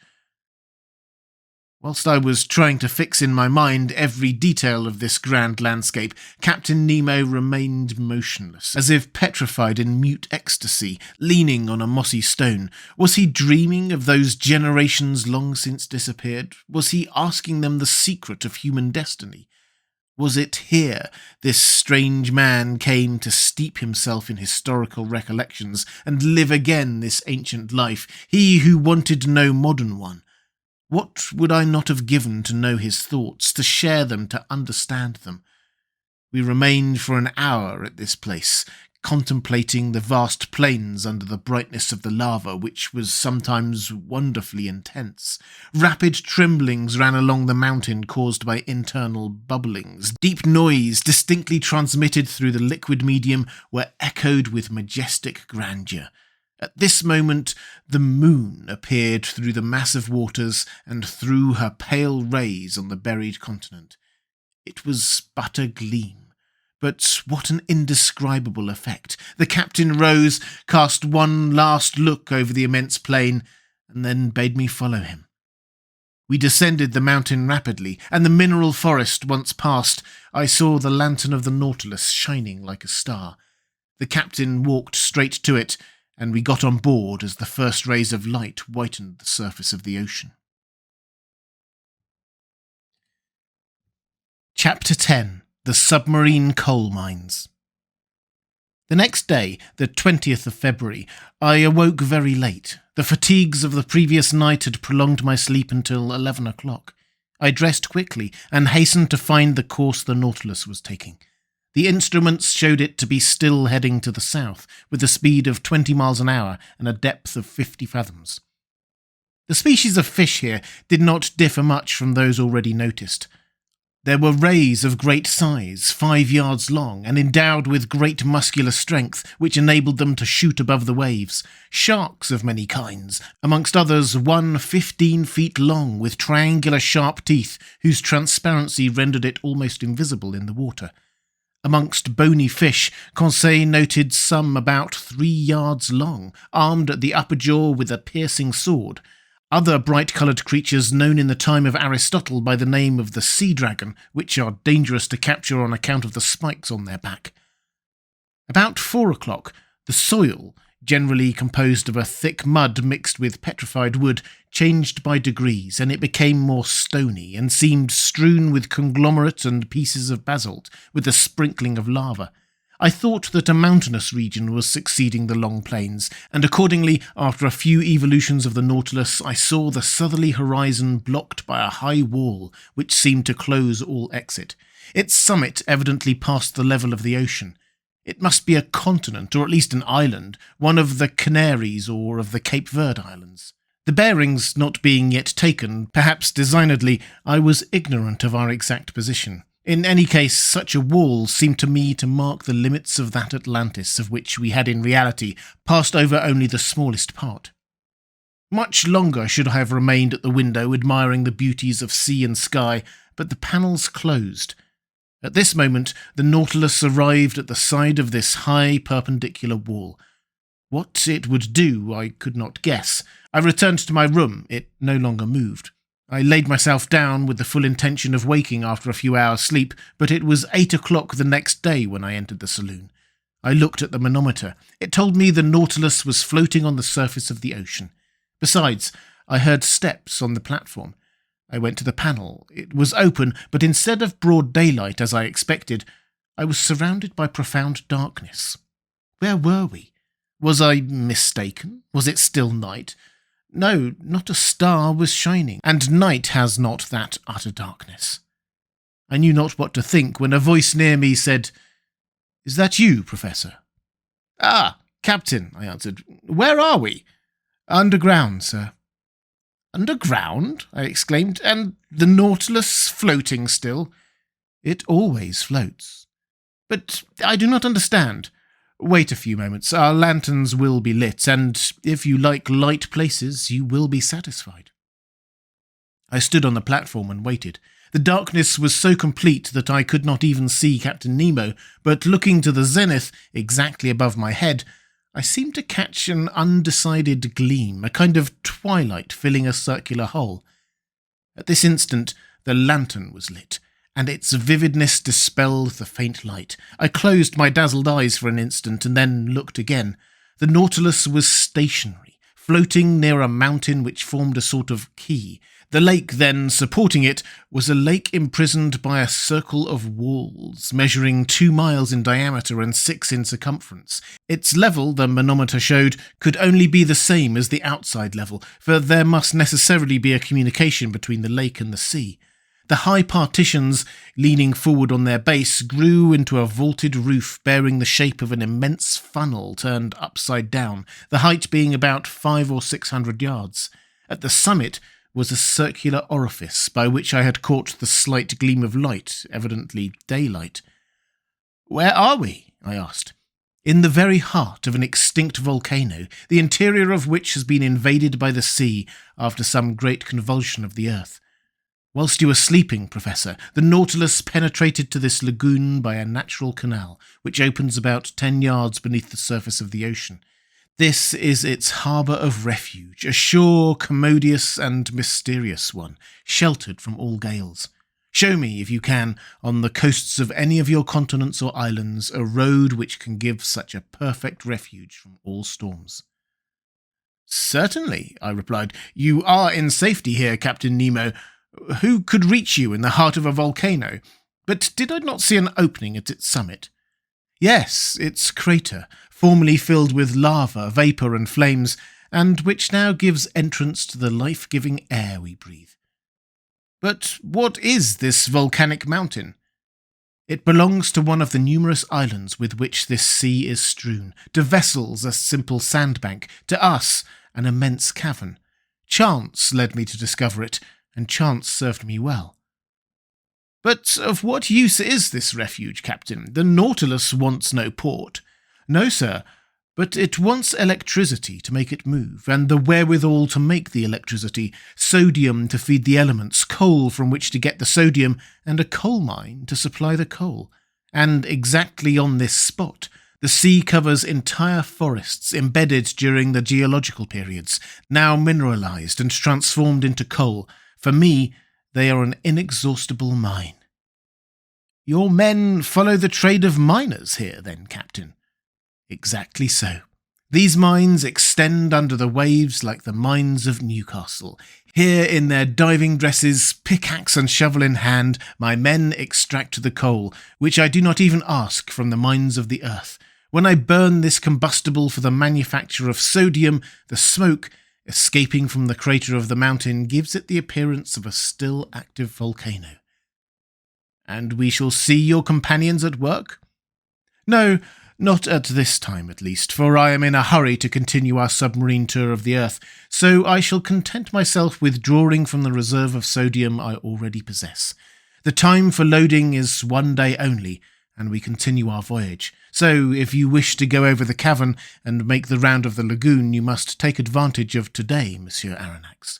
Whilst I was trying to fix in my mind every detail of this grand landscape, Captain Nemo remained motionless, as if petrified in mute ecstasy, leaning on a mossy stone. Was he dreaming of those generations long since disappeared? Was he asking them the secret of human destiny? Was it here this strange man came to steep himself in historical recollections and live again this ancient life, he who wanted no modern one? What would I not have given to know his thoughts, to share them, to understand them? We remained for an hour at this place, contemplating the vast plains under the brightness of the lava, which was sometimes wonderfully intense. Rapid tremblings ran along the mountain caused by internal bubblings. Deep noise, distinctly transmitted through the liquid medium, were echoed with majestic grandeur. At this moment, the moon appeared through the massive waters and threw her pale rays on the buried continent. It was but a gleam, but what an indescribable effect. The captain rose, cast one last look over the immense plain, and then bade me follow him. We descended the mountain rapidly, and the mineral forest once past, I saw the lantern of the Nautilus shining like a star. The captain walked straight to it, and we got on board as the first rays of light whitened the surface of the ocean. Chapter 10. The Submarine Coal Mines. The next day, the 20th of February, I awoke very late. The fatigues of the previous night had prolonged my sleep until 11 o'clock. I dressed quickly and hastened to find the course the Nautilus was taking. The instruments showed it to be still heading to the south, with a speed of 20 miles an hour and a depth of 50 fathoms. The species of fish here did not differ much from those already noticed. There were rays of great size, 5 yards long, and endowed with great muscular strength, which enabled them to shoot above the waves. Sharks of many kinds, amongst others one 15 feet long, with triangular sharp teeth, whose transparency rendered it almost invisible in the water. Amongst bony fish, Conseil noted some about 3 yards long, armed at the upper jaw with a piercing sword. Other bright-coloured creatures known in the time of Aristotle by the name of the sea dragon, which are dangerous to capture on account of the spikes on their back. About 4 o'clock, the soil, generally composed of a thick mud mixed with petrified wood, changed by degrees, and it became more stony, and seemed strewn with conglomerate and pieces of basalt, with a sprinkling of lava. I thought that a mountainous region was succeeding the long plains, and accordingly, after a few evolutions of the Nautilus, I saw the southerly horizon blocked by a high wall, which seemed to close all exit. Its summit evidently passed the level of the ocean. It must be a continent, or at least an island, one of the Canaries or of the Cape Verde Islands. The bearings not being yet taken, perhaps designedly, I was ignorant of our exact position. In any case, such a wall seemed to me to mark the limits of that Atlantis of which we had in reality passed over only the smallest part. Much longer should I have remained at the window admiring the beauties of sea and sky, but the panels closed. At this moment, the Nautilus arrived at the side of this high perpendicular wall. What it would do, I could not guess. I returned to my room. It no longer moved. I laid myself down with the full intention of waking after a few hours' sleep, but it was 8 o'clock the next day when I entered the saloon. I looked at the manometer. It told me the Nautilus was floating on the surface of the ocean. Besides, I heard steps on the platform. I went to the panel. It was open, but instead of broad daylight, as I expected, I was surrounded by profound darkness. Where were we? Was I mistaken? Was it still night? No, not a star was shining, and night has not that utter darkness. I knew not what to think when a voice near me said, "Is that you, Professor?" "Ah, Captain," I answered. "Where are we?" "Underground, sir." "Underground?" I exclaimed. "And the Nautilus floating still?" "It always floats." "But I do not understand. Wait a few moments. Our lanterns will be lit, and if you like light places, you will be satisfied. I stood on the platform and waited. The darkness was so complete that I could not even see Captain Nemo, but looking to the zenith, exactly above my head, I seemed to catch an undecided gleam, a kind of twilight filling a circular hole. At this instant, the lantern was lit, and its vividness dispelled the faint light. I closed my dazzled eyes for an instant and then looked again. The Nautilus was stationary, floating near a mountain which formed a sort of quay. The lake, then, supporting it, was a lake imprisoned by a circle of walls, measuring 2 miles in diameter and 6 in circumference. Its level, the manometer showed, could only be the same as the outside level, for there must necessarily be a communication between the lake and the sea. The high partitions, leaning forward on their base, grew into a vaulted roof bearing the shape of an immense funnel turned upside down, the height being about 500 or 600 yards. At the summit was a circular orifice by which I had caught the slight gleam of light, evidently daylight. "Where are we?" I asked. "In the very heart of an extinct volcano, the interior of which has been invaded by the sea after some great convulsion of the earth. Whilst you were sleeping, Professor, the Nautilus penetrated to this lagoon by a natural canal, which opens about 10 yards beneath the surface of the ocean. This is its harbour of refuge, a sure, commodious and mysterious one, sheltered from all gales. Show me, if you can, on the coasts of any of your continents or islands, a road which can give such a perfect refuge from all storms." "Certainly," I replied. "You are in safety here, Captain Nemo. Who could reach you in the heart of a volcano? But did I not see an opening at its summit?" "Yes, its crater, formerly filled with lava, vapour and flames, and which now gives entrance to the life-giving air we breathe." "But what is this volcanic mountain?" "It belongs to one of the numerous islands with which this sea is strewn. To vessels a simple sandbank, to us an immense cavern. Chance led me to discover it, and chance served me well." "But of what use is this refuge, Captain? The Nautilus wants no port." "No, sir, but it wants electricity to make it move, and the wherewithal to make the electricity, sodium to feed the elements, coal from which to get the sodium, and a coal mine to supply the coal. And exactly on this spot, the sea covers entire forests embedded during the geological periods, now mineralized and transformed into coal. For me, they are an inexhaustible mine." "Your men follow the trade of miners here, then, Captain?" "Exactly so. These mines extend under the waves like the mines of Newcastle. Here, in their diving dresses, pickaxe and shovel in hand, my men extract the coal, which I do not even ask from the mines of the earth. When I burn this combustible for the manufacture of sodium, the smoke, escaping from the crater of the mountain, gives it the appearance of a still active volcano." "And we shall see your companions at work?" "No, not at this time at least, for I am in a hurry to continue our submarine tour of the earth, so I shall content myself with drawing from the reserve of sodium I already possess. The time for loading is 1 day only, and we continue our voyage. So, if you wish to go over the cavern and make the round of the lagoon, you must take advantage of today, Monsieur Aronnax."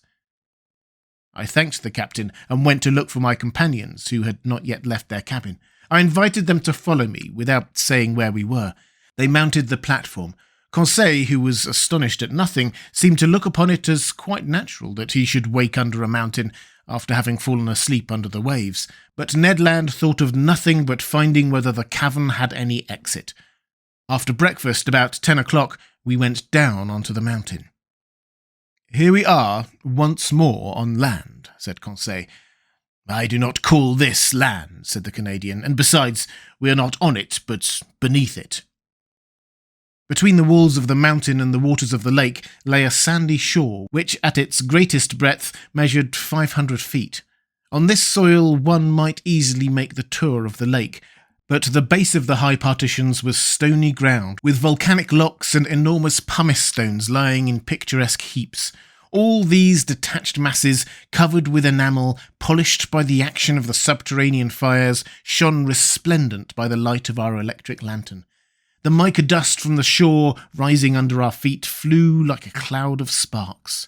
I thanked the captain and went to look for my companions, who had not yet left their cabin. I invited them to follow me, without saying where we were. They mounted the platform. Conseil, who was astonished at nothing, seemed to look upon it as quite natural that he should wake under a mountain after having fallen asleep under the waves, but Ned Land thought of nothing but finding whether the cavern had any exit. After breakfast, about 10 o'clock, we went down onto the mountain. "Here we are, once more on land," said Conseil. "I do not call this land," said the Canadian, "and besides, we are not on it, but beneath it." Between the walls of the mountain and the waters of the lake lay a sandy shore, which at its greatest breadth measured 500 feet. On this soil one might easily make the tour of the lake, but the base of the high partitions was stony ground, with volcanic locks and enormous pumice stones lying in picturesque heaps. All these detached masses, covered with enamel, polished by the action of the subterranean fires, shone resplendent by the light of our electric lantern. The mica dust from the shore, rising under our feet, flew like a cloud of sparks.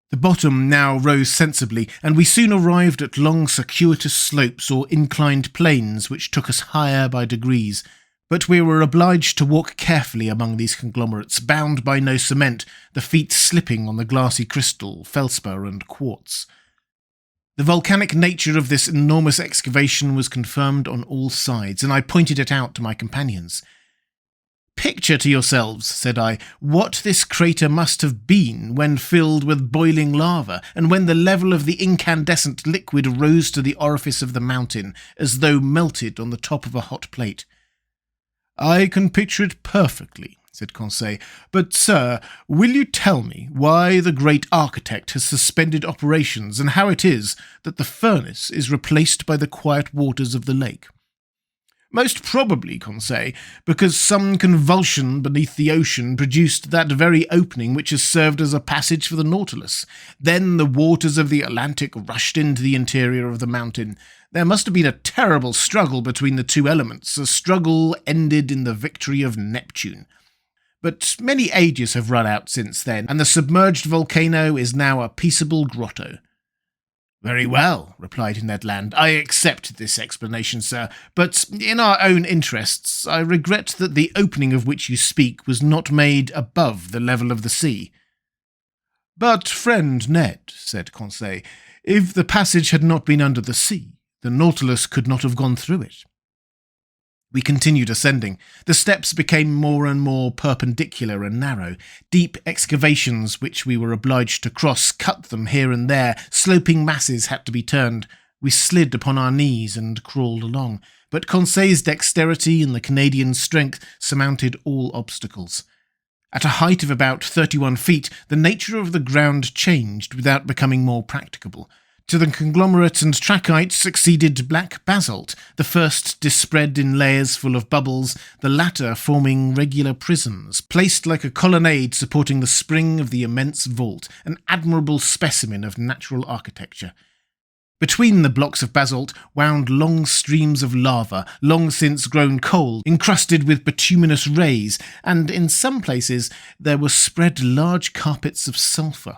The bottom now rose sensibly, and we soon arrived at long circuitous slopes or inclined planes which took us higher by degrees, but we were obliged to walk carefully among these conglomerates, bound by no cement, the feet slipping on the glassy crystal, felspar and quartz. The volcanic nature of this enormous excavation was confirmed on all sides, and I pointed it out to my companions. "Picture to yourselves," said I, "what this crater must have been when filled with boiling lava, and when the level of the incandescent liquid rose to the orifice of the mountain, as though melted on the top of a hot plate." "I can picture it perfectly," said Conseil, "but, sir, will you tell me why the great architect has suspended operations, and how it is that the furnace is replaced by the quiet waters of the lake?" "Most probably, Conseil, because some convulsion beneath the ocean produced that very opening which has served as a passage for the Nautilus. Then the waters of the Atlantic rushed into the interior of the mountain. There must have been a terrible struggle between the two elements, a struggle ended in the victory of Neptune. But many ages have run out since then, and the submerged volcano is now a peaceable grotto." "Very well," replied Ned Land. "I accept this explanation, sir, but in our own interests, I regret that the opening of which you speak was not made above the level of the sea." "But, friend Ned," said Conseil, "if the passage had not been under the sea, the Nautilus could not have gone through it." We continued ascending. The steps became more and more perpendicular and narrow. Deep excavations which we were obliged to cross cut them here and there. Sloping masses had to be turned. We slid upon our knees and crawled along, but Conseil's dexterity and the Canadian's strength surmounted all obstacles. At a height of about 31 feet, the nature of the ground changed without becoming more practicable. To the conglomerate and trachyte succeeded black basalt, the first dispread in layers full of bubbles, the latter forming regular prisms, placed like a colonnade supporting the spring of the immense vault, an admirable specimen of natural architecture. Between the blocks of basalt wound long streams of lava, long since grown cold, encrusted with bituminous rays, and in some places there were spread large carpets of sulphur.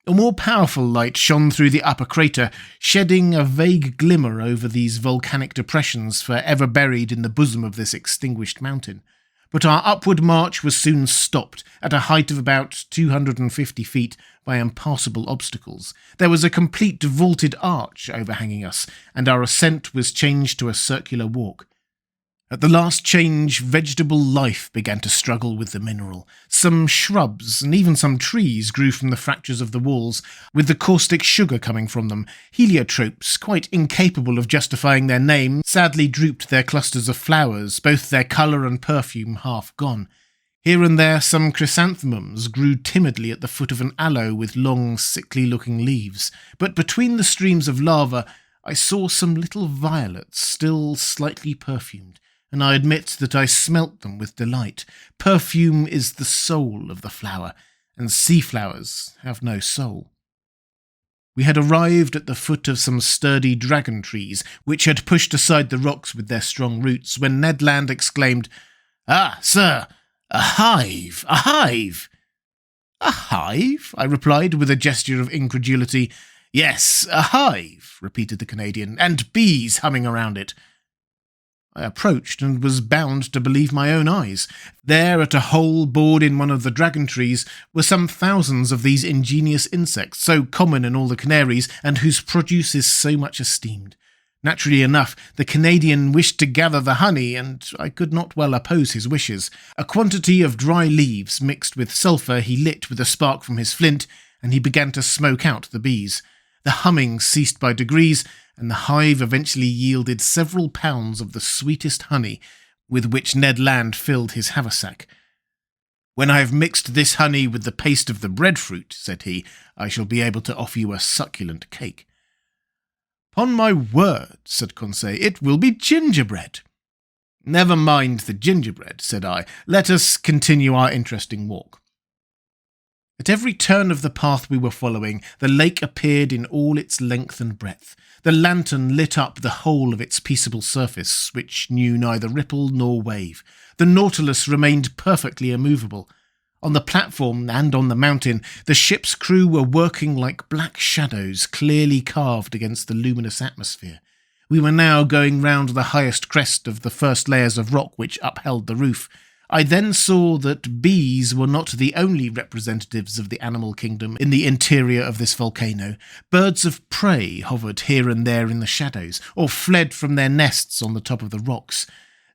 A more powerful light shone through the upper crater, shedding a vague glimmer over these volcanic depressions forever buried in the bosom of this extinguished mountain. But our upward march was soon stopped, at a height of about 250 feet, by impassable obstacles. There was a complete vaulted arch overhanging us, and our ascent was changed to a circular walk. At the last change, vegetable life began to struggle with the mineral. Some shrubs and even some trees grew from the fractures of the walls, with the caustic sugar coming from them. Heliotropes, quite incapable of justifying their name, sadly drooped their clusters of flowers, both their colour and perfume half gone. Here and there some chrysanthemums grew timidly at the foot of an aloe with long, sickly-looking leaves. But between the streams of lava, I saw some little violets, still slightly perfumed, and I admit that I smelt them with delight. Perfume is the soul of the flower, and sea flowers have no soul. We had arrived at the foot of some sturdy dragon trees, which had pushed aside the rocks with their strong roots, when Ned Land exclaimed, "Ah, sir, a hive! A hive!" "A hive?" I replied, with a gesture of incredulity. "Yes, a hive," repeated the Canadian, "and bees humming around it." I approached and was bound to believe my own eyes. There, at a hole bored in one of the dragon trees, were some thousands of these ingenious insects, so common in all the Canaries, and whose produce is so much esteemed. Naturally enough, the Canadian wished to gather the honey, and I could not well oppose his wishes. A quantity of dry leaves mixed with sulphur he lit with a spark from his flint, and he began to smoke out the bees. The humming ceased by degrees, and the hive eventually yielded several pounds of the sweetest honey, with which Ned Land filled his haversack. "When I have mixed this honey with the paste of the breadfruit," said he, "I shall be able to offer you a succulent cake." "'Pon my word," said Conseil, "it will be gingerbread." "Never mind the gingerbread," said I. "Let us continue our interesting walk." At every turn of the path we were following, the lake appeared in all its length and breadth. The lantern lit up the whole of its peaceable surface, which knew neither ripple nor wave. The Nautilus remained perfectly immovable. On the platform and on the mountain, the ship's crew were working like black shadows clearly carved against the luminous atmosphere. We were now going round the highest crest of the first layers of rock which upheld the roof. I then saw that bees were not the only representatives of the animal kingdom in the interior of this volcano. Birds of prey hovered here and there in the shadows, or fled from their nests on the top of the rocks.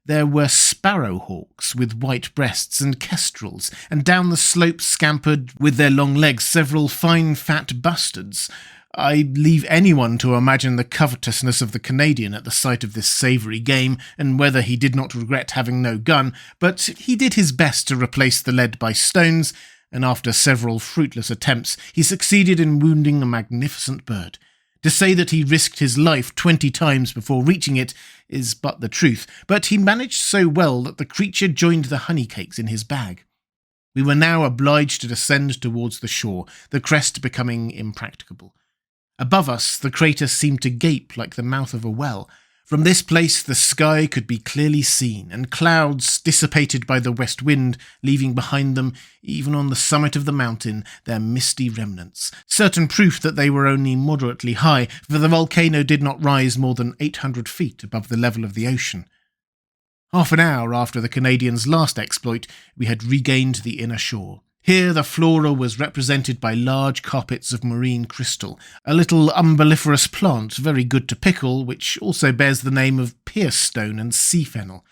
There were sparrowhawks with white breasts and kestrels, and down the slope scampered with their long legs several fine fat bustards. I leave anyone to imagine the covetousness of the Canadian at the sight of this savoury game, and whether he did not regret having no gun, but he did his best to replace the lead by stones, and after several fruitless attempts, he succeeded in wounding a magnificent bird. To say that he risked his life 20 times before reaching it is but the truth, but he managed so well that the creature joined the honeycakes in his bag. We were now obliged to descend towards the shore, the crest becoming impracticable. Above us, the crater seemed to gape like the mouth of a well. From this place the sky could be clearly seen, and clouds dissipated by the west wind, leaving behind them, even on the summit of the mountain, their misty remnants, certain proof that they were only moderately high, for the volcano did not rise more than 800 feet above the level of the ocean. Half an hour after the Canadian's last exploit, we had regained the inner shore. Here the flora was represented by large carpets of marine crystal, a little umbelliferous plant very good to pickle, which also bears the name of pierce stone and sea fennel.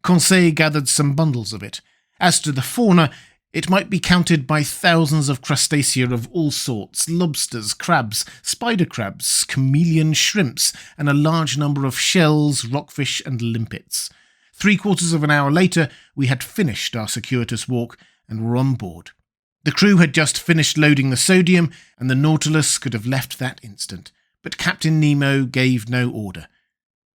Conseil gathered some bundles of it. As to the fauna, it might be counted by thousands of crustacea of all sorts, lobsters, crabs, spider crabs, chameleon shrimps, and a large number of shells, rockfish, and limpets. 3/4 of an hour later, we had finished our circuitous walk and were on board. The crew had just finished loading the sodium, and the Nautilus could have left that instant. But Captain Nemo gave no order.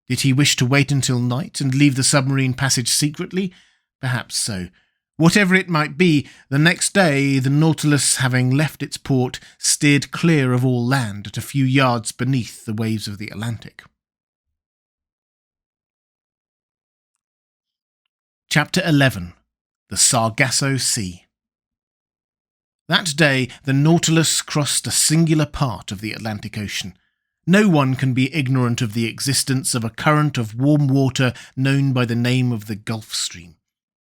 Did he wish to wait until night and leave the submarine passage secretly? Perhaps so. Whatever it might be, the next day the Nautilus, having left its port, steered clear of all land at a few yards beneath the waves of the Atlantic. Chapter 11. The Sargasso Sea. That day, the Nautilus crossed a singular part of the Atlantic Ocean. No one can be ignorant of the existence of a current of warm water known by the name of the Gulf Stream.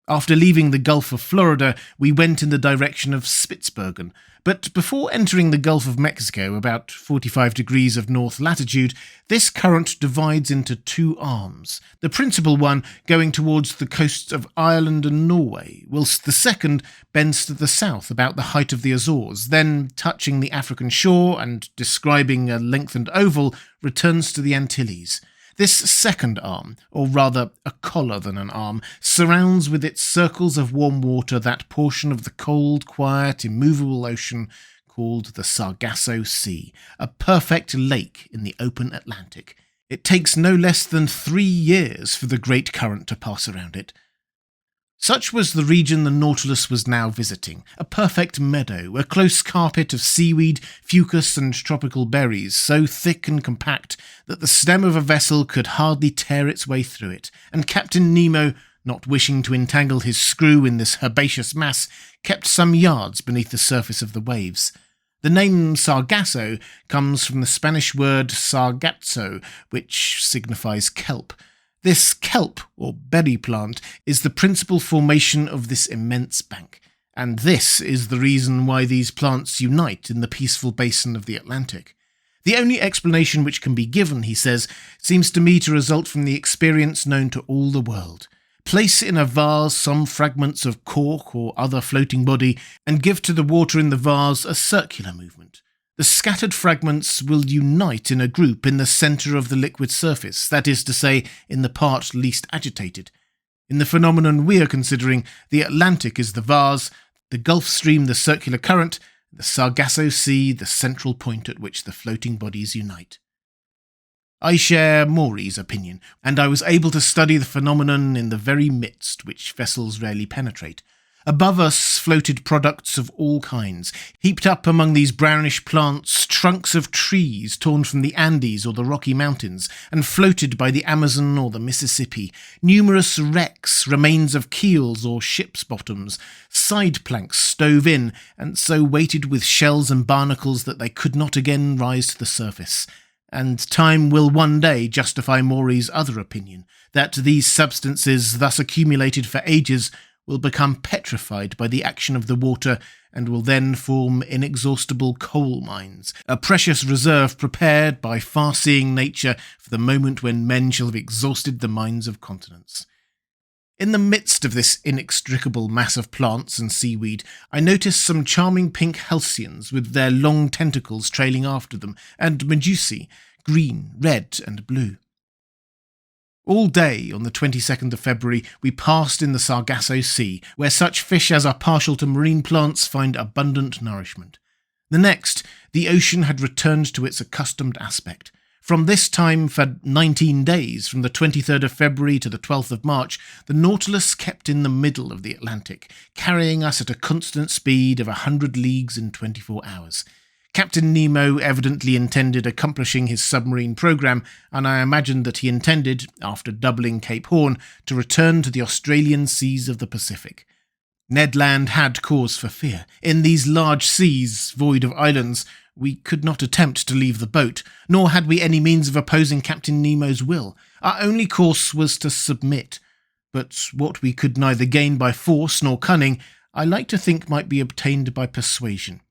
After leaving the Gulf of Florida, we went in the direction of Spitzbergen, but before entering the Gulf of Mexico, about 45 degrees of north latitude, this current divides into two arms, the principal one going towards the coasts of Ireland and Norway, whilst the second bends to the south about the height of the Azores, then, touching the African shore and describing a lengthened oval, returns to the Antilles. This second arm, or rather a collar than an arm, surrounds with its circles of warm water that portion of the cold, quiet, immovable ocean called the Sargasso Sea, a perfect lake in the open Atlantic. It takes no less than 3 years for the great current to pass around it. Such was the region the Nautilus was now visiting, a perfect meadow, a close carpet of seaweed, fucus and tropical berries, so thick and compact that the stem of a vessel could hardly tear its way through it, and Captain Nemo, not wishing to entangle his screw in this herbaceous mass, kept some yards beneath the surface of the waves. The name Sargasso comes from the Spanish word sargazo, which signifies kelp. This kelp, or berry plant, is the principal formation of this immense bank, and this is the reason why these plants unite in the peaceful basin of the Atlantic. The only explanation which can be given, he says, seems to me to result from the experience known to all the world. Place in a vase some fragments of cork or other floating body, and give to the water in the vase a circular movement. The scattered fragments will unite in a group in the centre of the liquid surface, that is to say, in the part least agitated. In the phenomenon we are considering, the Atlantic is the vase, the Gulf Stream the circular current, the Sargasso Sea the central point at which the floating bodies unite. I share Maura's opinion, and I was able to study the phenomenon in the very midst which vessels rarely penetrate. Above us floated products of all kinds. Heaped up among these brownish plants, trunks of trees torn from the Andes or the Rocky Mountains, and floated by the Amazon or the Mississippi. Numerous wrecks, remains of keels or ships' bottoms, side planks stove in, and so weighted with shells and barnacles that they could not again rise to the surface. And time will one day justify Maury's other opinion, that these substances, thus accumulated for ages, will become petrified by the action of the water and will then form inexhaustible coal mines, a precious reserve prepared by far-seeing nature for the moment when men shall have exhausted the mines of continents. In the midst of this inextricable mass of plants and seaweed, I noticed some charming pink halcyons with their long tentacles trailing after them, and medusae, green, red, and blue. All day on the 22nd of February we passed in the Sargasso Sea, where such fish as are partial to marine plants find abundant nourishment. The next, the ocean had returned to its accustomed aspect. From this time for 19 days, from the 23rd of February to the 12th of March, the Nautilus kept in the middle of the Atlantic, carrying us at a constant speed of 100 leagues in 24 hours. Captain Nemo evidently intended accomplishing his submarine program, and I imagined that he intended, after doubling Cape Horn, to return to the Australian seas of the Pacific. Ned Land had cause for fear. In these large seas, void of islands, we could not attempt to leave the boat, nor had we any means of opposing Captain Nemo's will. Our only course was to submit. But what we could neither gain by force nor cunning, I like to think might be obtained by persuasion.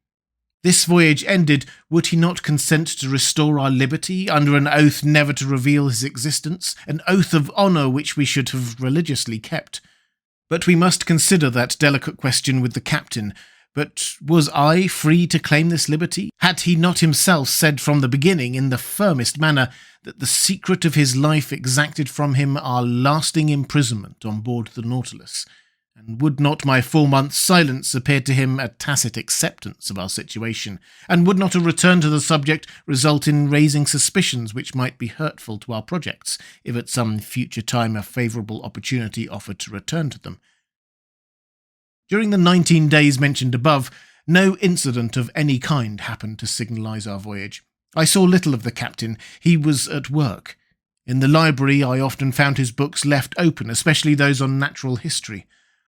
This voyage ended, would he not consent to restore our liberty under an oath never to reveal his existence, an oath of honour which we should have religiously kept? But we must consider that delicate question with the captain. But was I free to claim this liberty? Had he not himself said from the beginning, in the firmest manner, that the secret of his life exacted from him our lasting imprisonment on board the Nautilus? And would not my 4 months' silence appear to him a tacit acceptance of our situation? And would not a return to the subject result in raising suspicions which might be hurtful to our projects, if at some future time a favourable opportunity offered to return to them? During the 19 days mentioned above, no incident of any kind happened to signalise our voyage. I saw little of the captain. He was at work. In the library I often found his books left open, especially those on natural history.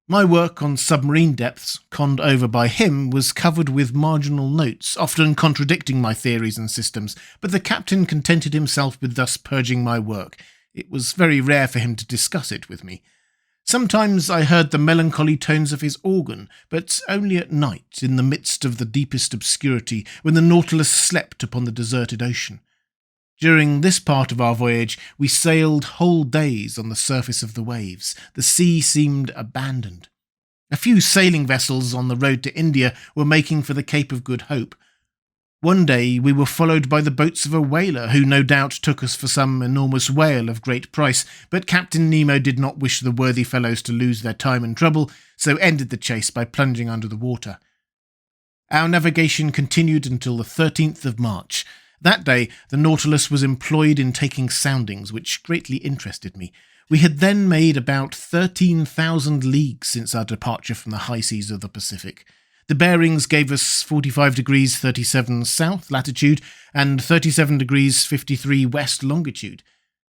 My work on submarine depths, conned over by him, was covered with marginal notes, often contradicting my theories and systems, but the captain contented himself with thus purging my work. It was very rare for him to discuss it with me. Sometimes I heard the melancholy tones of his organ, but only at night, in the midst of the deepest obscurity, when the Nautilus slept upon the deserted ocean. During this part of our voyage, we sailed whole days on the surface of the waves. The sea seemed abandoned. A few sailing vessels on the road to India were making for the Cape of Good Hope. One day we were followed by the boats of a whaler, who no doubt took us for some enormous whale of great price, but Captain Nemo did not wish the worthy fellows to lose their time and trouble, so ended the chase by plunging under the water. Our navigation continued until the 13th of March. That day, the Nautilus was employed in taking soundings, which greatly interested me. We had then made about 13,000 leagues since our departure from the high seas of the Pacific. The bearings gave us 45 degrees 37 south latitude and 37 degrees 53 west longitude.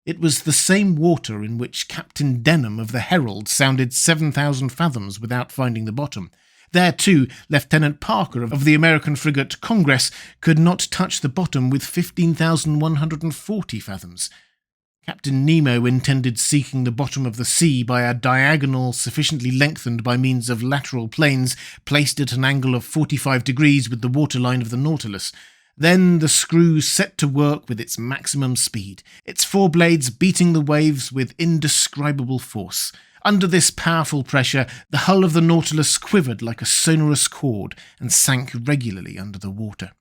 It was the same water in which Captain Denham of the Herald sounded 7,000 fathoms without finding the bottom. There, too, Lieutenant Parker of the American frigate Congress could not touch the bottom with 15,140 fathoms. Captain Nemo intended seeking the bottom of the sea by a diagonal sufficiently lengthened by means of lateral planes placed at an angle of 45 degrees with the waterline of the Nautilus. Then the screw set to work with its maximum speed, its foreblades beating the waves with indescribable force. Under this powerful pressure, the hull of the Nautilus quivered like a sonorous cord and sank regularly under the water.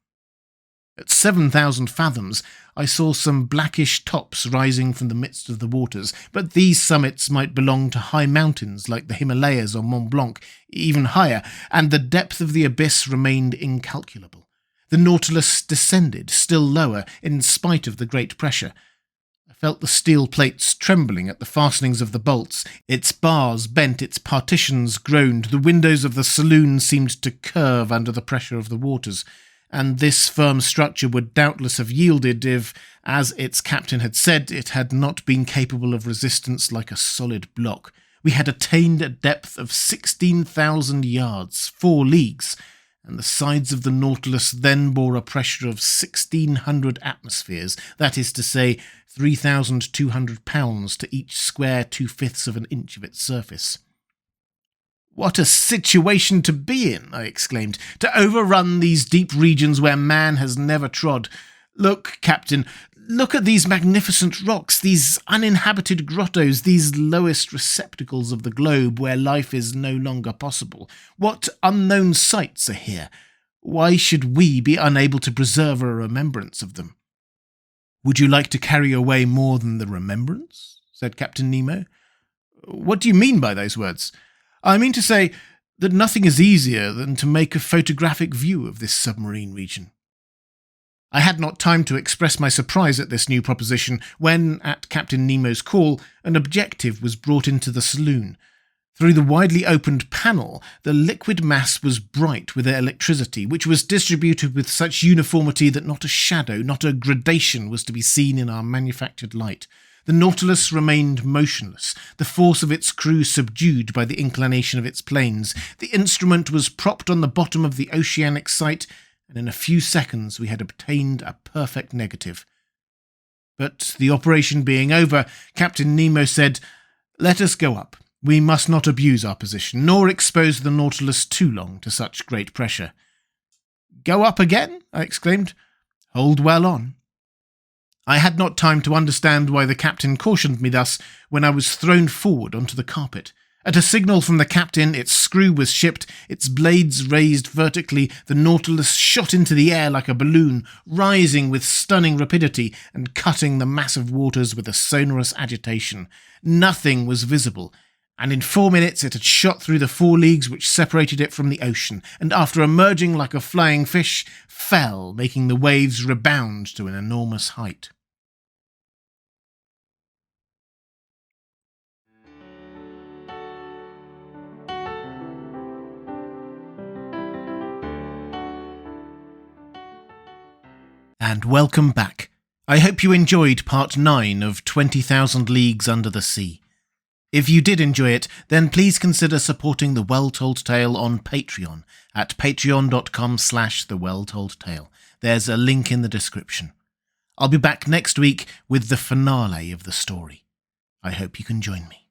At 7,000 fathoms, I saw some blackish tops rising from the midst of the waters, but these summits might belong to high mountains like the Himalayas or Mont Blanc, even higher, and the depth of the abyss remained incalculable. The Nautilus descended still lower in spite of the great pressure. I felt the steel plates trembling at the fastenings of the bolts. Its bars bent, its partitions groaned, the windows of the saloon seemed to curve under the pressure of the waters, and this firm structure would doubtless have yielded if, as its captain had said, it had not been capable of resistance like a solid block. We had attained a depth of 16,000 yards, 4 leagues, and the sides of the Nautilus then bore a pressure of 1,600 atmospheres, that is to say, 3,200 pounds to each square 2/5 of an inch of its surface. "What a situation to be in," I exclaimed, "to overrun these deep regions where man has never trod. Look, Captain, look at these magnificent rocks, these uninhabited grottos, these lowest receptacles of the globe where life is no longer possible. What unknown sights are here? Why should we be unable to preserve a remembrance of them?" "Would you like to carry away more than the remembrance?" said Captain Nemo. "What do you mean by those words?" "I mean to say that nothing is easier than to make a photographic view of this submarine region." I had not time to express my surprise at this new proposition when, at Captain Nemo's call, an objective was brought into the saloon. Through the widely opened panel, the liquid mass was bright with electricity, which was distributed with such uniformity that not a shadow, not a gradation was to be seen in our manufactured light. The Nautilus remained motionless, the force of its crew subdued by the inclination of its planes. The instrument was propped on the bottom of the oceanic sight, and in a few seconds we had obtained a perfect negative. But the operation being over, Captain Nemo said, "Let us go up. We must not abuse our position, nor expose the Nautilus too long to such great pressure." "Go up again?" I exclaimed. "Hold well on." I had not time to understand why the captain cautioned me thus when I was thrown forward onto the carpet. At a signal from the captain, its screw was shipped, its blades raised vertically, the Nautilus shot into the air like a balloon, rising with stunning rapidity and cutting the massive waters with a sonorous agitation. Nothing was visible, and in 4 minutes it had shot through the 4 leagues which separated it from the ocean, and after emerging like a flying fish, fell, making the waves rebound to an enormous height. And welcome back. I hope you enjoyed part 9 of 20,000 Leagues Under the Sea. If you did enjoy it, then please consider supporting The Well Told Tale on Patreon at patreon.com/thewelltoldtale. There's a link in the description. I'll be back next week with the finale of the story. I hope you can join me.